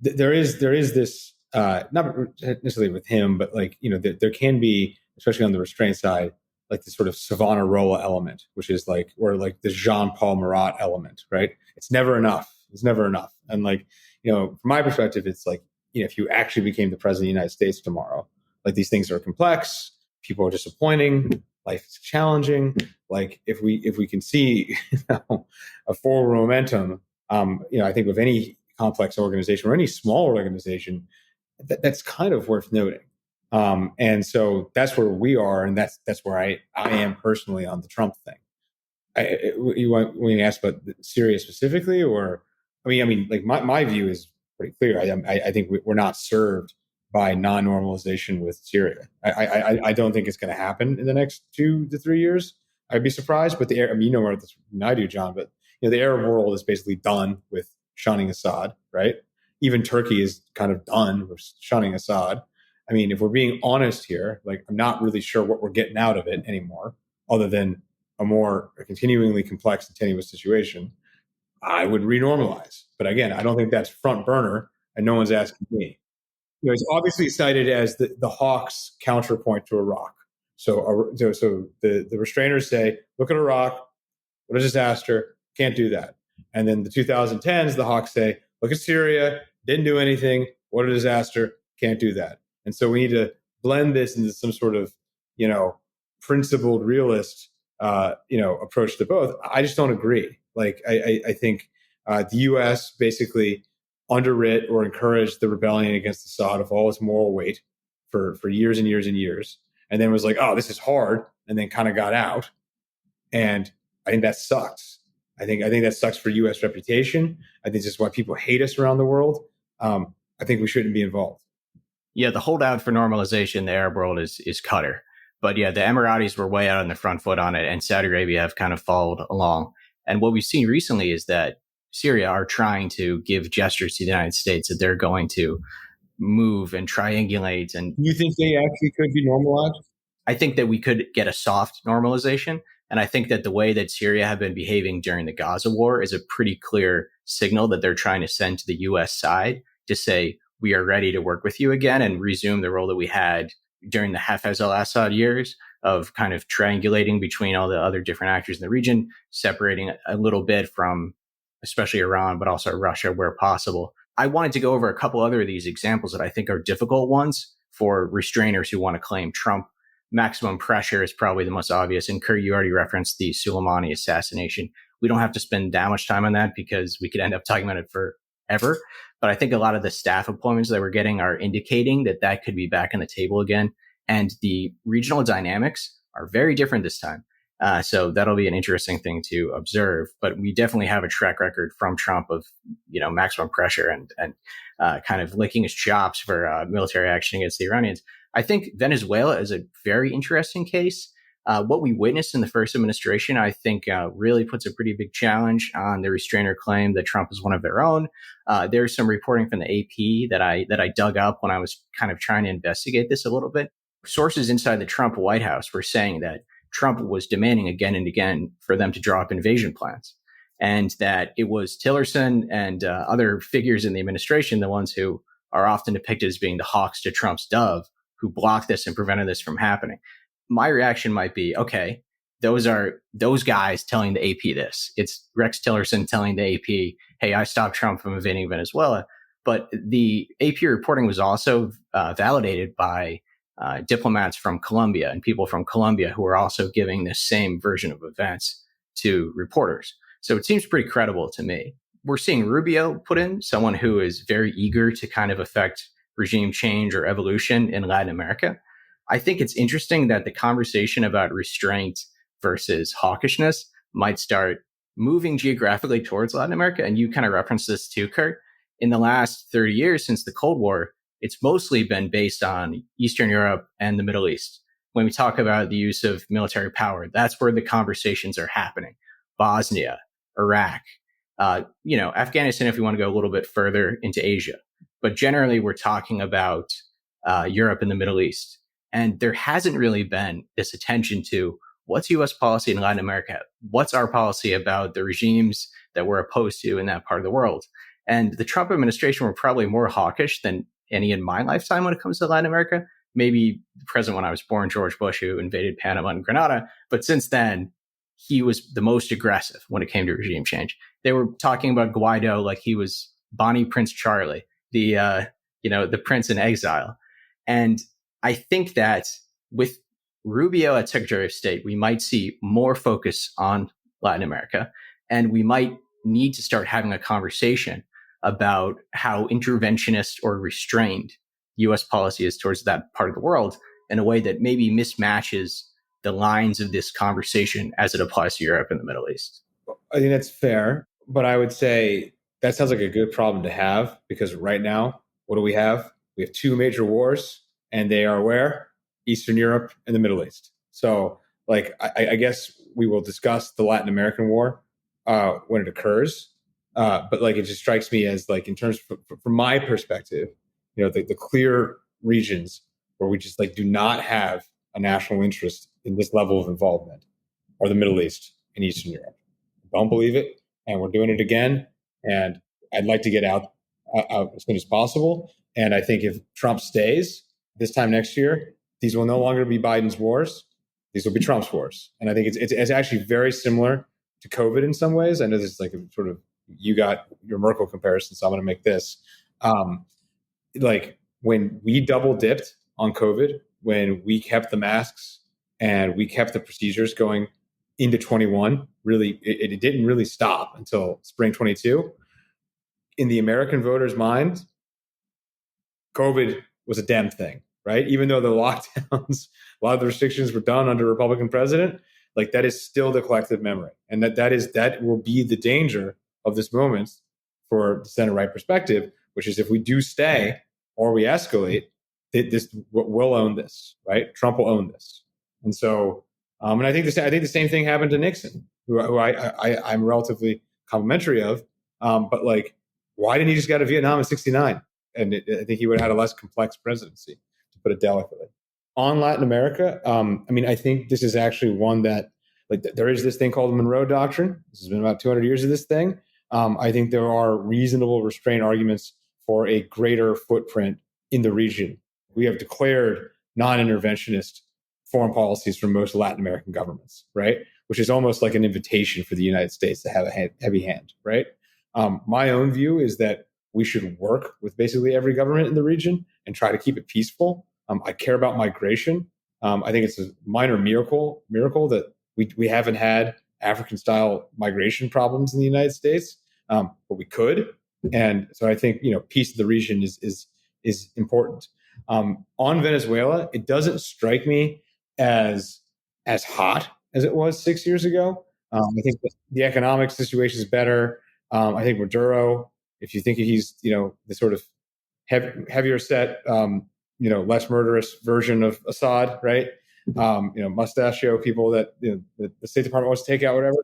there is this not necessarily with him, but there can be, especially on the restraint side, this sort of Savonarola element, which is or the Jean-Paul Marat element, right? It's never enough. And from my perspective, it's if you actually became the president of the United States tomorrow, these things are complex, people are disappointing, life is challenging. If we can see a forward momentum, I think with any complex organization or any small organization, that's kind of worth noting. And so that's where we are, and that's where I am personally on the Trump thing. You want when you ask about Syria specifically, or my view is pretty clear. I think we're not served by non-normalization with Syria. I don't think it's going to happen in the next 2 to 3 years. I'd be surprised, but you know more than I do, John. But the Arab world is basically done with shunning Assad, right? Even Turkey is kind of done with shunning Assad. I mean, if we're being honest here, I'm not really sure what we're getting out of it anymore, other than a continuingly complex and tenuous situation. I would renormalize. But again, I don't think that's front burner, and no one's asking me. It's obviously cited as the Hawks counterpoint to Iraq. So the restrainers say, look at Iraq, what a disaster, can't do that. And then the 2010s, the Hawks say, look at Syria, didn't do anything, what a disaster, can't do that. And so we need to blend this into some sort of, principled realist, approach to both. I just don't agree. Like, I think the U.S. basically underwrit or encouraged the rebellion against Assad of all its moral weight for years and years and years, and then was like, oh, this is hard, and then kind of got out. And I think that sucks. I think that sucks for U.S. reputation. I think this is why people hate us around the world. I think we shouldn't be involved. Yeah, the holdout for normalization in the Arab world is Qatar. But yeah, the Emiratis were way out on the front foot on it, and Saudi Arabia have kind of followed along. And what we've seen recently is that Syria are trying to give gestures to the United States that they're going to move and triangulate. And you think they actually could be normalized? I think that we could get a soft normalization. And I think that the way that Syria have been behaving during the Gaza war is a pretty clear signal that they're trying to send to the U.S. side to say, we are ready to work with you again and resume the role that we had during the Hafez al-Assad years of kind of triangulating between all the other different actors in the region, separating a little bit from especially Iran, but also Russia where possible. I wanted to go over a couple other of these examples that I think are difficult ones for restrainers who want to claim Trump. Maximum pressure is probably the most obvious. And Curt, you already referenced the Soleimani assassination. We don't have to spend that much time on that because we could end up talking about it forever. But I think a lot of the staff appointments that we're getting are indicating that that could be back on the table again. And the regional dynamics are very different this time. So that'll be an interesting thing to observe. But we definitely have a track record from Trump of, maximum pressure and kind of licking his chops for military action against the Iranians. I think Venezuela is a very interesting case. What we witnessed in the first administration, I think, really puts a pretty big challenge on the restrainer claim that Trump is one of their own. There's some reporting from the AP that I dug up when I was kind of trying to investigate this a little bit. Sources inside the Trump White House were saying that Trump was demanding again and again for them to draw up invasion plans, and that it was Tillerson and other figures in the administration, the ones who are often depicted as being the hawks to Trump's dove, who blocked this and prevented this from happening. My reaction might be, okay, those are those guys telling the AP this. It's Rex Tillerson telling the AP, hey, I stopped Trump from invading Venezuela. But the AP reporting was also validated by diplomats from Colombia and people from Colombia who are also giving this same version of events to reporters. So it seems pretty credible to me. We're seeing Rubio put in, someone who is very eager to kind of affect regime change or evolution in Latin America. I think it's interesting that the conversation about restraint versus hawkishness might start moving geographically towards Latin America. And you kind of referenced this too, Curt. In the last 30 years since the Cold War, it's mostly been based on Eastern Europe and the Middle East. When we talk about the use of military power, that's where the conversations are happening. Bosnia, Iraq, Afghanistan, if we want to go a little bit further into Asia. But generally, we're talking about Europe and the Middle East. And there hasn't really been this attention to what's U.S. policy in Latin America? What's our policy about the regimes that we're opposed to in that part of the world? And the Trump administration were probably more hawkish than any in my lifetime when it comes to Latin America. Maybe the president when I was born, George Bush, who invaded Panama and Grenada. But since then, he was the most aggressive when it came to regime change. They were talking about Guaido like he was Bonnie Prince Charlie, the prince in exile. And I think that with Rubio as Secretary of State, we might see more focus on Latin America, and we might need to start having a conversation about how interventionist or restrained U.S. policy is towards that part of the world in a way that maybe mismatches the lines of this conversation as it applies to Europe and the Middle East. I think that's fair, but I would say that sounds like a good problem to have, because right now, what do we have? We have two major wars, and they are where? Eastern Europe and the Middle East. So, I guess we will discuss the Latin American war when it occurs. But it just strikes me as in terms from my perspective, the clear regions where we just do not have a national interest in this level of involvement are the Middle East and Eastern Europe. Don't believe it, and we're doing it again. And I'd like to get out as soon as possible. And I think if Trump stays this time next year, these will no longer be Biden's wars. These will be Trump's wars. And I think it's actually very similar to COVID in some ways. I know this is a sort of, you got your Merkel comparison, so I'm going to make this. When we double dipped on COVID when we kept the masks and we kept the procedures going into 21. Really, it didn't really stop until spring 22. In the American voters' mind, COVID was a damn thing, right? Even though the lockdowns, a lot of the restrictions were done under a Republican president, like that is still the collective memory. And that will be the danger of this moment for the center-right perspective, which is if we do stay or we escalate, this will own this, right? Trump will own this. And so, and I think the same thing happened to Nixon, who I'm relatively complimentary of. But like, why didn't he just go to Vietnam in '69? And I think he would have had a less complex presidency, to put it delicately. On Latin America, I mean, I think this is actually one that, like, there is this thing called the Monroe Doctrine. This has been about 200 years of this thing. I think there are reasonable restraint arguments for a greater footprint in the region. We have declared non-interventionist foreign policies from most Latin American governments, right? Which is almost like an invitation for the United States to have a heavy hand, right? My own view is that we should work with basically every government in the region and try to keep it peaceful. I care about migration. I think it's a minor miracle that we haven't had African-style migration problems in the United States, but we could. And so I think, peace in the region is important. On Venezuela, it doesn't strike me as hot as it was 6 years ago. I think the economic situation is better. I think Maduro, if you think he's, the sort of heavier set, less murderous version of Assad, right? Mustachio people that the State Department wants to take out, whatever.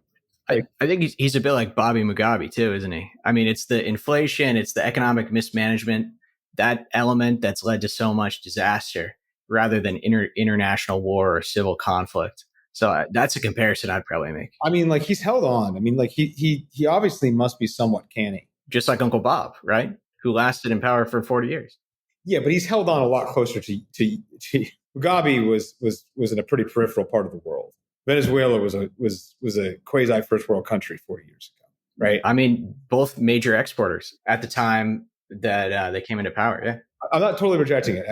I think he's a bit like Bobby Mugabe too, isn't he? I mean, it's the inflation, it's the economic mismanagement, that element that's led to so much disaster rather than international war or civil conflict. So that's a comparison I'd probably make. I mean, like, he's held on. I mean, like, he obviously must be somewhat canny. Just like Uncle Bob, right? Who lasted in power for 40 years. Yeah, but he's held on a lot closer to Mugabe was in a pretty peripheral part of the world. Venezuela was a quasi first world country 40 years ago, right? I mean, both major exporters at the time that they came into power. Yeah, I'm not totally rejecting it.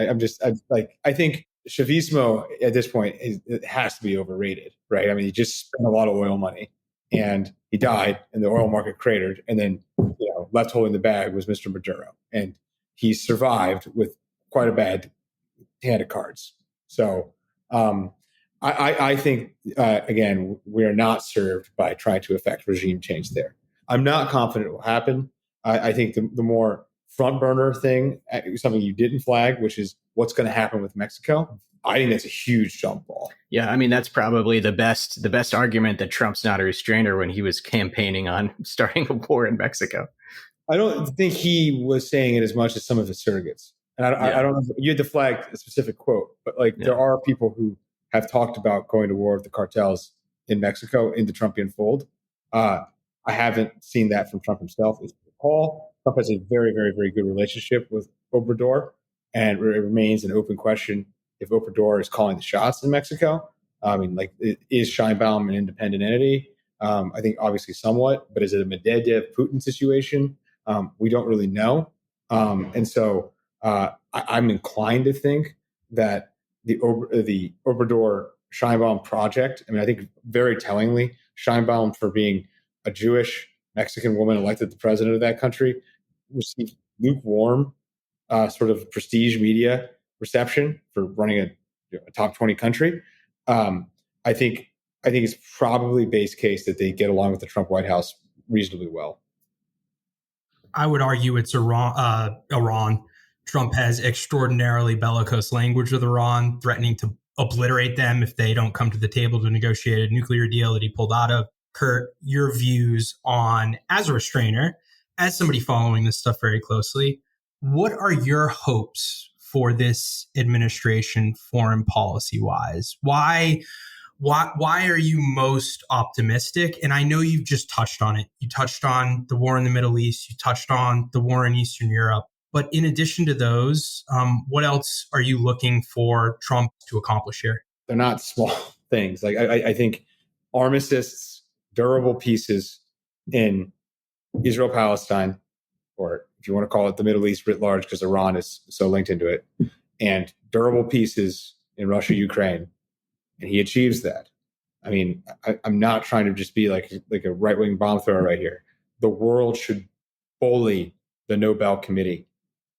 I think Chavismo at this point it has to be overrated, right? I mean, he just spent a lot of oil money, and he died, and the oil market cratered, and then left holding the bag was Mr. Maduro, and he survived with quite a bad hand of cards. So I think, again, we are not served by trying to affect regime change there. I'm not confident it will happen. I think the more front burner thing, something you didn't flag, which is what's going to happen with Mexico. I think that's a huge jump ball. Yeah, I mean, that's probably the best argument that Trump's not a restrainer when he was campaigning on starting a war in Mexico. I don't think he was saying it as much as some of his surrogates. And I don't know, you had to flag a specific quote, but there are people who have talked about going to war with the cartels in Mexico in the Trumpian fold. I haven't seen that from Trump himself. As Paul, Trump has a very, very, very good relationship with Obrador, and it remains an open question if Obrador is calling the shots in Mexico. I mean, is Sheinbaum an independent entity? I think obviously somewhat, but is it a Medvedev-Putin situation? We don't really know. And so I'm inclined to think that the Obrador-Sheinbaum project, I mean, I think very tellingly, Sheinbaum, for being a Jewish Mexican woman elected the president of that country, received lukewarm sort of prestige media reception for running a top 20 country. I think it's probably base case that they get along with the Trump White House reasonably well. I would argue it's Iran. Trump has extraordinarily bellicose language with Iran, threatening to obliterate them if they don't come to the table to negotiate a nuclear deal that he pulled out of. Curt, your views on, as a restrainer, as somebody following this stuff very closely, what are your hopes for this administration foreign policy wise? Why are you most optimistic? And I know you've just touched on it. You touched on the war in the Middle East. You touched on the war in Eastern Europe. But in addition to those, what else are you looking for Trump to accomplish here? They're not small things. I think armistice, durable pieces in Israel, Palestine, or if you want to call it the Middle East writ large, because Iran is so linked into it, and durable pieces in Russia, Ukraine, and he achieves that. I mean, I'm not trying to just be like a right-wing bomb thrower right here. The world should bully the Nobel Committee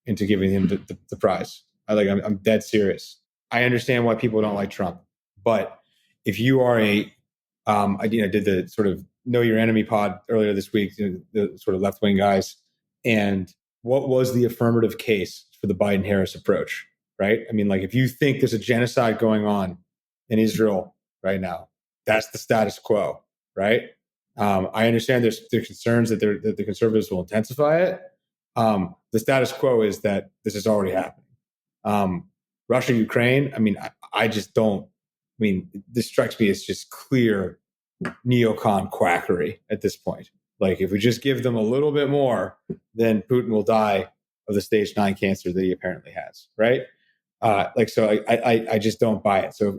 into giving him the prize. I'm dead serious. I understand why people don't like Trump, but if you are I did the sort of Know Your Enemy pod earlier this week, the sort of left-wing guys, and what was the affirmative case for the Biden-Harris approach, right? I mean, like if you think there's a genocide going on in Israel right now, that's the status quo, right? I understand there's concerns that the conservatives will intensify it. The status quo is that this is already happening. Russia, Ukraine, I mean, I just don't, I mean, this strikes me as just clear neocon quackery at this point. Like if we just give them a little bit more, then Putin will die of the stage 9 cancer that he apparently has, right? So I just don't buy it. So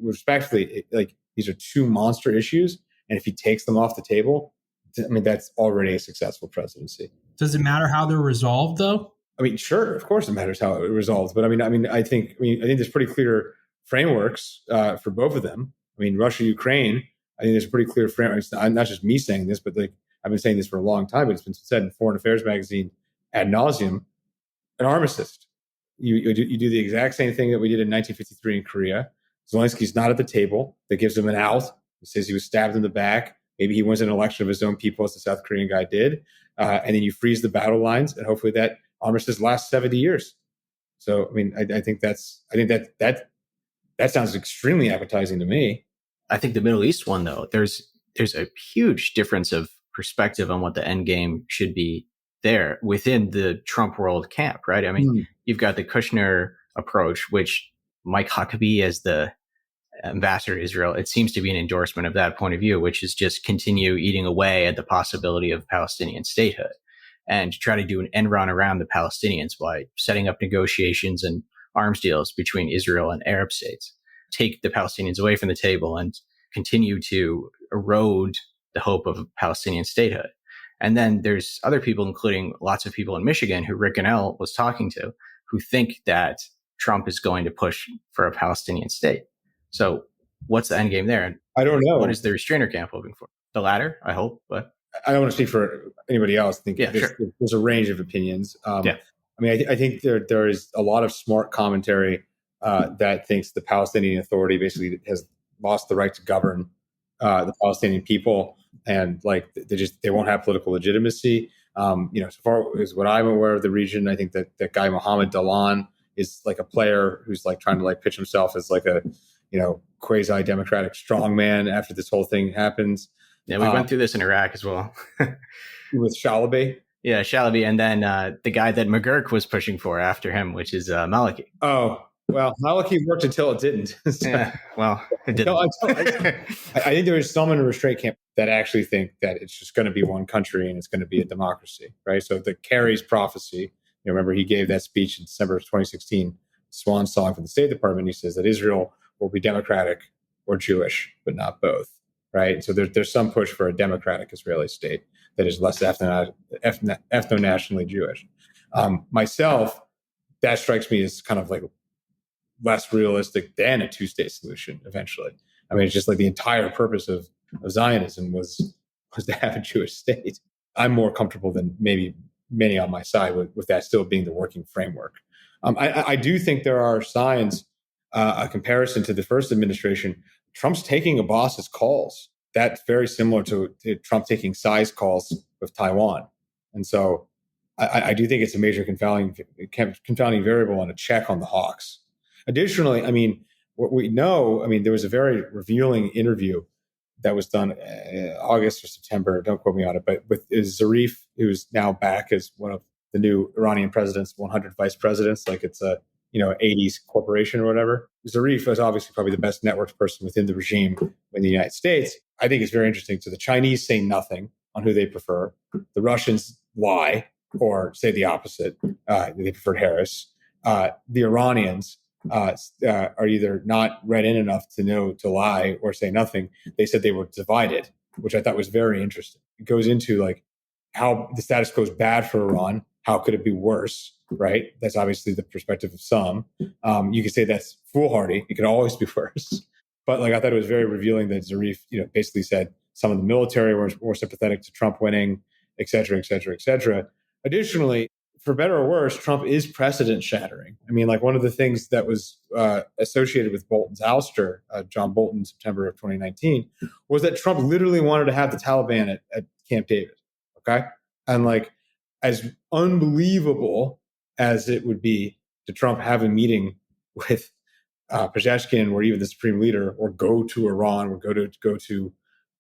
respectfully, like these are two monster issues. And if he takes them off the table, I mean, that's already a successful presidency. Does it matter how they're resolved though? I mean, sure, of course it matters how it resolves. But I think there's pretty clear frameworks for both of them. I mean, Russia, Ukraine, I think there's a pretty clear framework. It's not just me saying this, but like I've been saying this for a long time, but it's been said in Foreign Affairs magazine ad nauseum, an armistice. You do the exact same thing that we did in 1953 in Korea. Zelensky's not at the table. That gives him an out. He says he was stabbed in the back. Maybe he wins an election of his own people, as the South Korean guy did. And then you freeze the battle lines, and hopefully that armistice lasts 70 years. So, I mean, I think that sounds extremely appetizing to me. I think the Middle East one, though, there's a huge difference of perspective on what the end game should be there within the Trump world camp, right? I mean, you've got the Kushner approach, which Mike Huckabee as the ambassador to Israel, it seems to be an endorsement of that point of view, which is just continue eating away at the possibility of Palestinian statehood and to try to do an end run around the Palestinians by setting up negotiations and arms deals between Israel and Arab states, take the Palestinians away from the table and continue to erode the hope of Palestinian statehood. And then there's other people, including lots of people in Michigan who Rick Ganell was talking to, who think that Trump is going to push for a Palestinian state. So what's the end game there? And I don't know. What is the restrainer camp hoping for? The latter, I hope. But I don't want to speak for anybody else. I think there's a range of opinions. I mean, I think there is a lot of smart commentary that thinks the Palestinian Authority basically has lost the right to govern the Palestinian people, and like they won't have political legitimacy. So far as what I'm aware of the region, I think that guy Mohammed Dalan is like a player who's like trying to like pitch himself as like a quasi-democratic strongman after this whole thing happens. Yeah, we went through this in Iraq as well. With Shalaby. Yeah, Shalaby, and then the guy that McGurk was pushing for after him, which is Maliki. Oh, well, Maliki worked until it didn't. So, yeah, well, it didn't. I think there is some in a restraint camp that actually think that it's just going to be one country and it's going to be a democracy, right? So the Kerry's prophecy, remember he gave that speech in December of 2016, swan song for the State Department. He says that Israel will be democratic or Jewish, but not both, right? So there's some push for a democratic Israeli state that is less ethno-nationally Jewish. Myself, that strikes me as kind of like less realistic than a two-state solution eventually. I mean, it's just like the entire purpose of Zionism was to have a Jewish state. I'm more comfortable than maybe many on my side with that still being the working framework. I do think there are signs, a comparison to the first administration. Trump's taking a boss's calls. That's very similar to Trump taking size calls with Taiwan. And so I do think it's a major confounding variable and a check on the hawks. Additionally, I mean, what we know, I mean, there was a very revealing interview that was done August or September, don't quote me on it, but with Zarif, who's now back as one of the new Iranian president's 100 vice presidents, like it's a 80s corporation or whatever. Zarif is obviously probably the best networked person within the regime in the United States. I think it's very interesting. So the Chinese say nothing on who they prefer. The Russians lie or say the opposite. They preferred Harris. The Iranians are either not read in enough to know to lie or say nothing. They said they were divided, which I thought was very interesting. It goes into like how the status quo is bad for Iran. How could it be worse? right? That's obviously the perspective of some. You could say that's foolhardy. It could always be worse. But like I thought it was very revealing that Zarif, basically said some of the military were more sympathetic to Trump winning, et cetera, et cetera, et cetera. Additionally, for better or worse, Trump is precedent shattering. I mean, like one of the things that was associated with Bolton's ouster, John Bolton, September of 2019, was that Trump literally wanted to have the Taliban at Camp David. Okay. And like, as unbelievable as it would be to Trump have a meeting with Pezeshkian or even the supreme leader, or go to Iran, or go to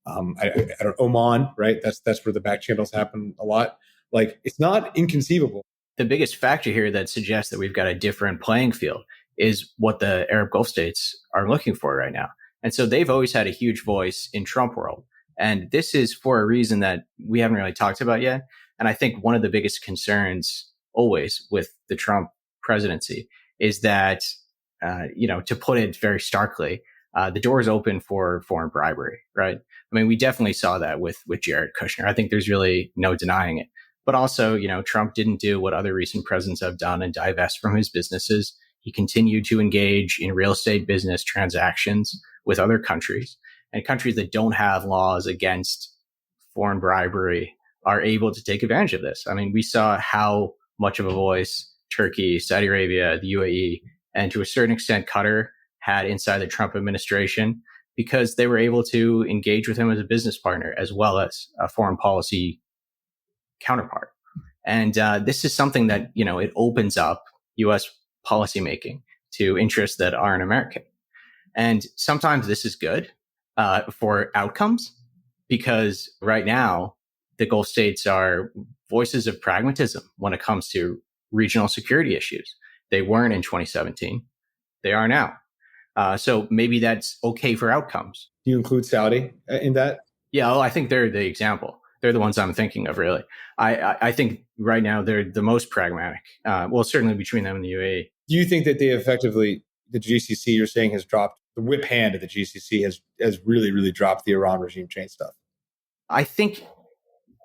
I don't Oman, right? That's where the back channels happen a lot. Like, it's not inconceivable. The biggest factor here that suggests that we've got a different playing field is what the Arab Gulf states are looking for right now. And so they've always had a huge voice in Trump world. And this is for a reason that we haven't really talked about yet. And I think one of the biggest concerns always with the Trump presidency is that, to put it very starkly, the door is open for foreign bribery, right? I mean, we definitely saw that with Jared Kushner. I think there's really no denying it. But also, Trump didn't do what other recent presidents have done and divest from his businesses. He continued to engage in real estate business transactions with other countries, and countries that don't have laws against foreign bribery are able to take advantage of this. I mean, we saw how much of a voice Turkey, Saudi Arabia, the UAE, and to a certain extent Qatar had inside the Trump administration, because they were able to engage with him as a business partner as well as a foreign policy counterpart. And this is something that, it opens up U.S. policymaking to interests that aren't American. And sometimes this is good for outcomes, because right now the Gulf states are voices of pragmatism when it comes to regional security issues. They weren't in 2017. They are now. So maybe that's okay for outcomes. Do you include Saudi in that? Yeah, well, I think they're the example. They're the ones I'm thinking of, really. I think right now they're the most pragmatic. Certainly between them and the UAE. Do you think that they effectively, the GCC you're saying has dropped, the whip hand of the GCC has really, really dropped the Iran regime change stuff? I think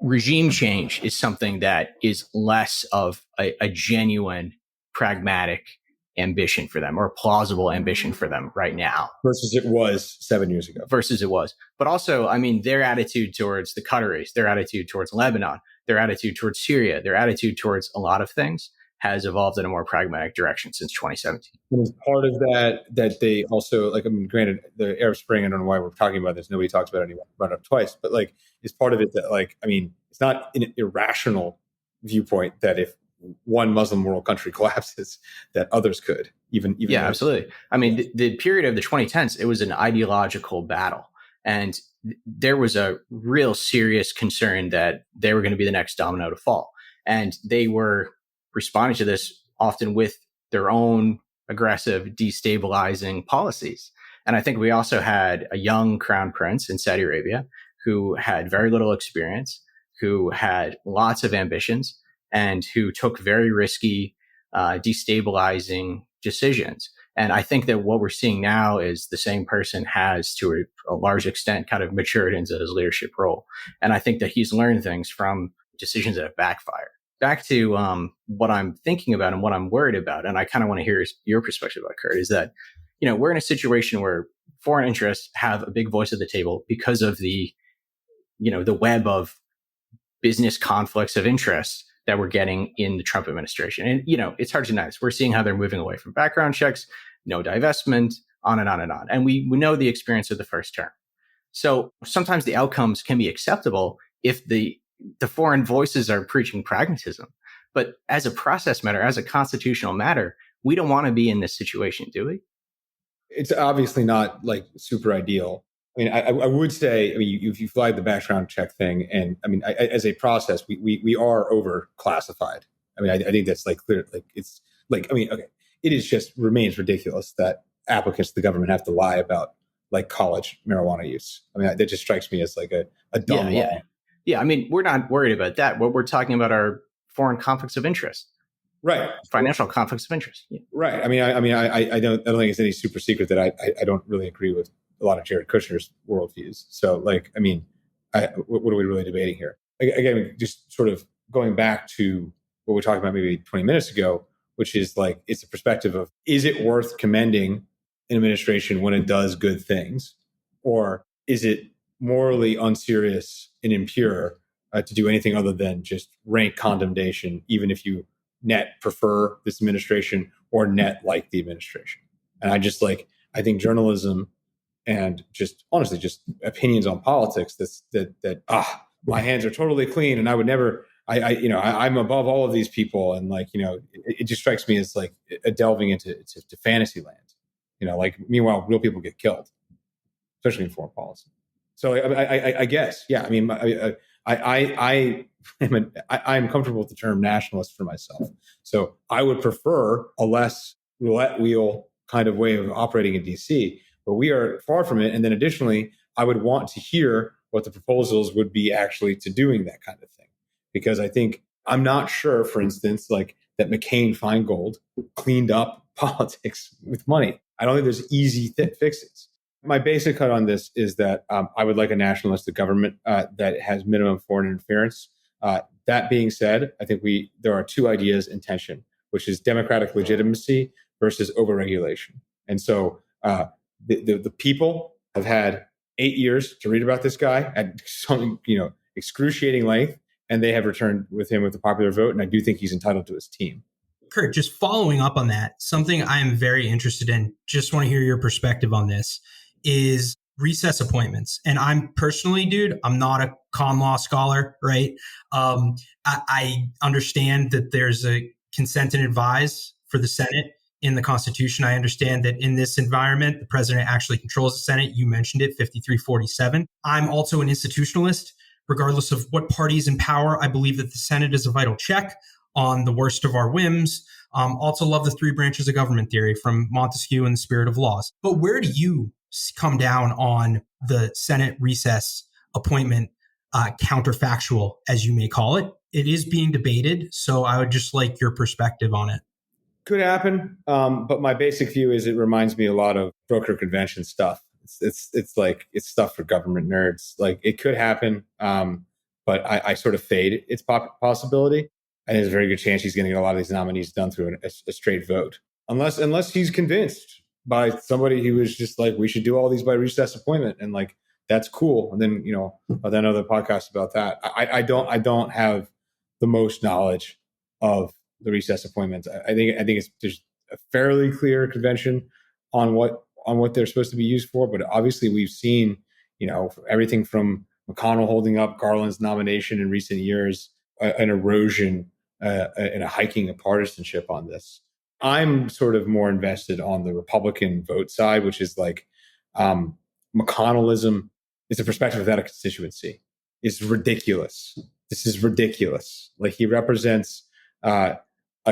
regime change is something that is less of a genuine pragmatic ambition for them, or a plausible ambition for them right now. Versus it was 7 years ago. But also, I mean, their attitude towards the Qataris, their attitude towards Lebanon, their attitude towards Syria, their attitude towards a lot of things has evolved in a more pragmatic direction since 2017. And as part of that they also, granted, the Arab Spring, I don't know why we're talking about this. Nobody talks about it anymore. Brought it up twice. But is part of it that, it's not an irrational viewpoint that if one Muslim world country collapses, that others could even. Yeah, absolutely. I mean, the period of the 2010s, it was an ideological battle. And there was a real serious concern that they were going to be the next domino to fall. And they were responding to this often with their own aggressive, destabilizing policies. And I think we also had a young crown prince in Saudi Arabia who had very little experience, who had lots of ambitions, and who took very risky, destabilizing decisions. And I think that what we're seeing now is the same person has, to a large extent, kind of matured into his leadership role. And I think that he's learned things from decisions that have backfired. Back to what I'm thinking about and what I'm worried about, and I kind of want to hear your perspective about, Curt, is that, we're in a situation where foreign interests have a big voice at the table because of the web of business conflicts of interest that we're getting in the Trump administration. And, it's hard to deny this. We're seeing how they're moving away from background checks, no divestment, on and on and on. And we know the experience of the first term. So sometimes the outcomes can be acceptable if the foreign voices are preaching pragmatism. But as a process matter, as a constitutional matter, we don't want to be in this situation, do we? It's obviously not super ideal. I mean, I would say, if you flag the background check thing, and as a process, we are over classified. I think that's clear. Okay, it is just remains ridiculous that applicants to the government have to lie about college marijuana use. That just strikes me as a dumb law. Yeah. We're not worried about that. What we're talking about are foreign conflicts of interest. Right. Financial conflicts of interest. Yeah. Right. I don't think it's any super secret that I don't really agree with a lot of Jared Kushner's worldviews. So, what are we really debating here? Again, just sort of going back to what we talked about maybe 20 minutes ago, which is like, it's a perspective of, is it worth commending an administration when it does good things? Or is it morally unserious and impure to do anything other than just rank condemnation, even if you net prefer this administration or net like the administration? And I think journalism and just honestly, just opinions on politics that my hands are totally clean and I would never, I'm above all of these people. And it just strikes me as like a delving into fantasy land, meanwhile, real people get killed, especially in foreign policy. So I guess, yeah, I'm comfortable with the term nationalist for myself. So I would prefer a less roulette wheel kind of way of operating in DC, but we are far from it. And then additionally, I would want to hear what the proposals would be actually to doing that kind of thing. Because I think, I'm not sure, for instance, like that McCain-Feingold cleaned up politics with money. I don't think there's easy fixes. My basic cut on this is that I would like a nationalistic government that has minimum foreign interference. That being said, I think there are two ideas in tension, which is democratic legitimacy versus overregulation. And so the people have had 8 years to read about this guy at some excruciating length, and they have returned with him with the popular vote. And I do think he's entitled to his team. Curt, just following up on that, something I am very interested in, just want to hear your perspective on this, is recess appointments. And I'm personally, dude, I'm not a common law scholar, right? I understand that there's a consent and advise for the Senate in the Constitution. I understand that in this environment, the president actually controls the Senate. You mentioned it, 53-47. I'm also an institutionalist. Regardless of what party is in power, I believe that the Senate is a vital check on the worst of our whims. Also love the three branches of government theory from Montesquieu and the Spirit of Laws. But where do you come down on the Senate recess appointment counterfactual, as you may call it? It is being debated, so I would just like your perspective on it. Could happen, but my basic view is it reminds me a lot of broker convention stuff. It's like it's stuff for government nerds. Like it could happen, but I sort of fade its possibility. And there's a very good chance he's going to get a lot of these nominees done through a straight vote, unless he's convinced by somebody who was just like, we should do all these by recess appointment, and like that's cool. And then then other podcasts about that. I don't have the most knowledge of the recess appointments. I think there's a fairly clear convention on what they're supposed to be used for. But obviously we've seen, everything from McConnell holding up Garland's nomination in recent years, an erosion and a hiking of partisanship on this. I'm sort of more invested on the Republican vote side, which is like McConnellism is a perspective without a constituency. It's ridiculous. This is ridiculous. Like he represents a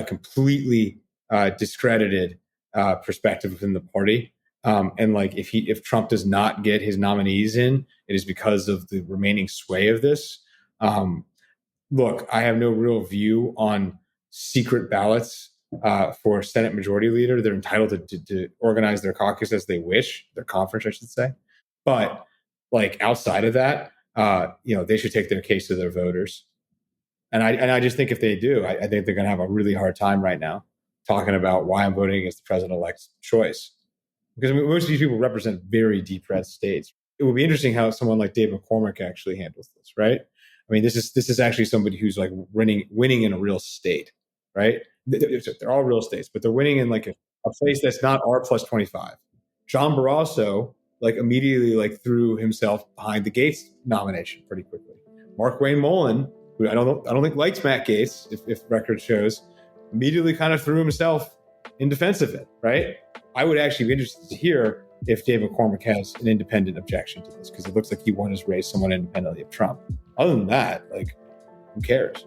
completely discredited perspective within the party. And like if Trump does not get his nominees in, it is because of the remaining sway of this. Look, I have no real view on secret ballots for Senate Majority Leader. They're entitled to organize their caucus as they wish, their conference, I should say. But like outside of that, they should take their case to their voters. And I just think if they do, I think they're going to have a really hard time right now talking about why I'm voting against the president-elect's choice. Because most of these people represent very deep red states. It would be interesting how someone like Dave McCormick actually handles this, right? I mean, this is actually somebody who's like winning in a real state, right? They're all real states, but they're winning in like a place that's not R plus 25. John Barrasso like immediately like threw himself behind the Gaetz nomination pretty quickly. Mark Wayne Mullen, who I don't think likes Matt Gaetz, if record shows, immediately kind of threw himself in defense of it, right? I would actually be interested to hear if Dave McCormick has an independent objection to this, because it looks like he wants to raise someone independently of Trump. Other than that, like, who cares?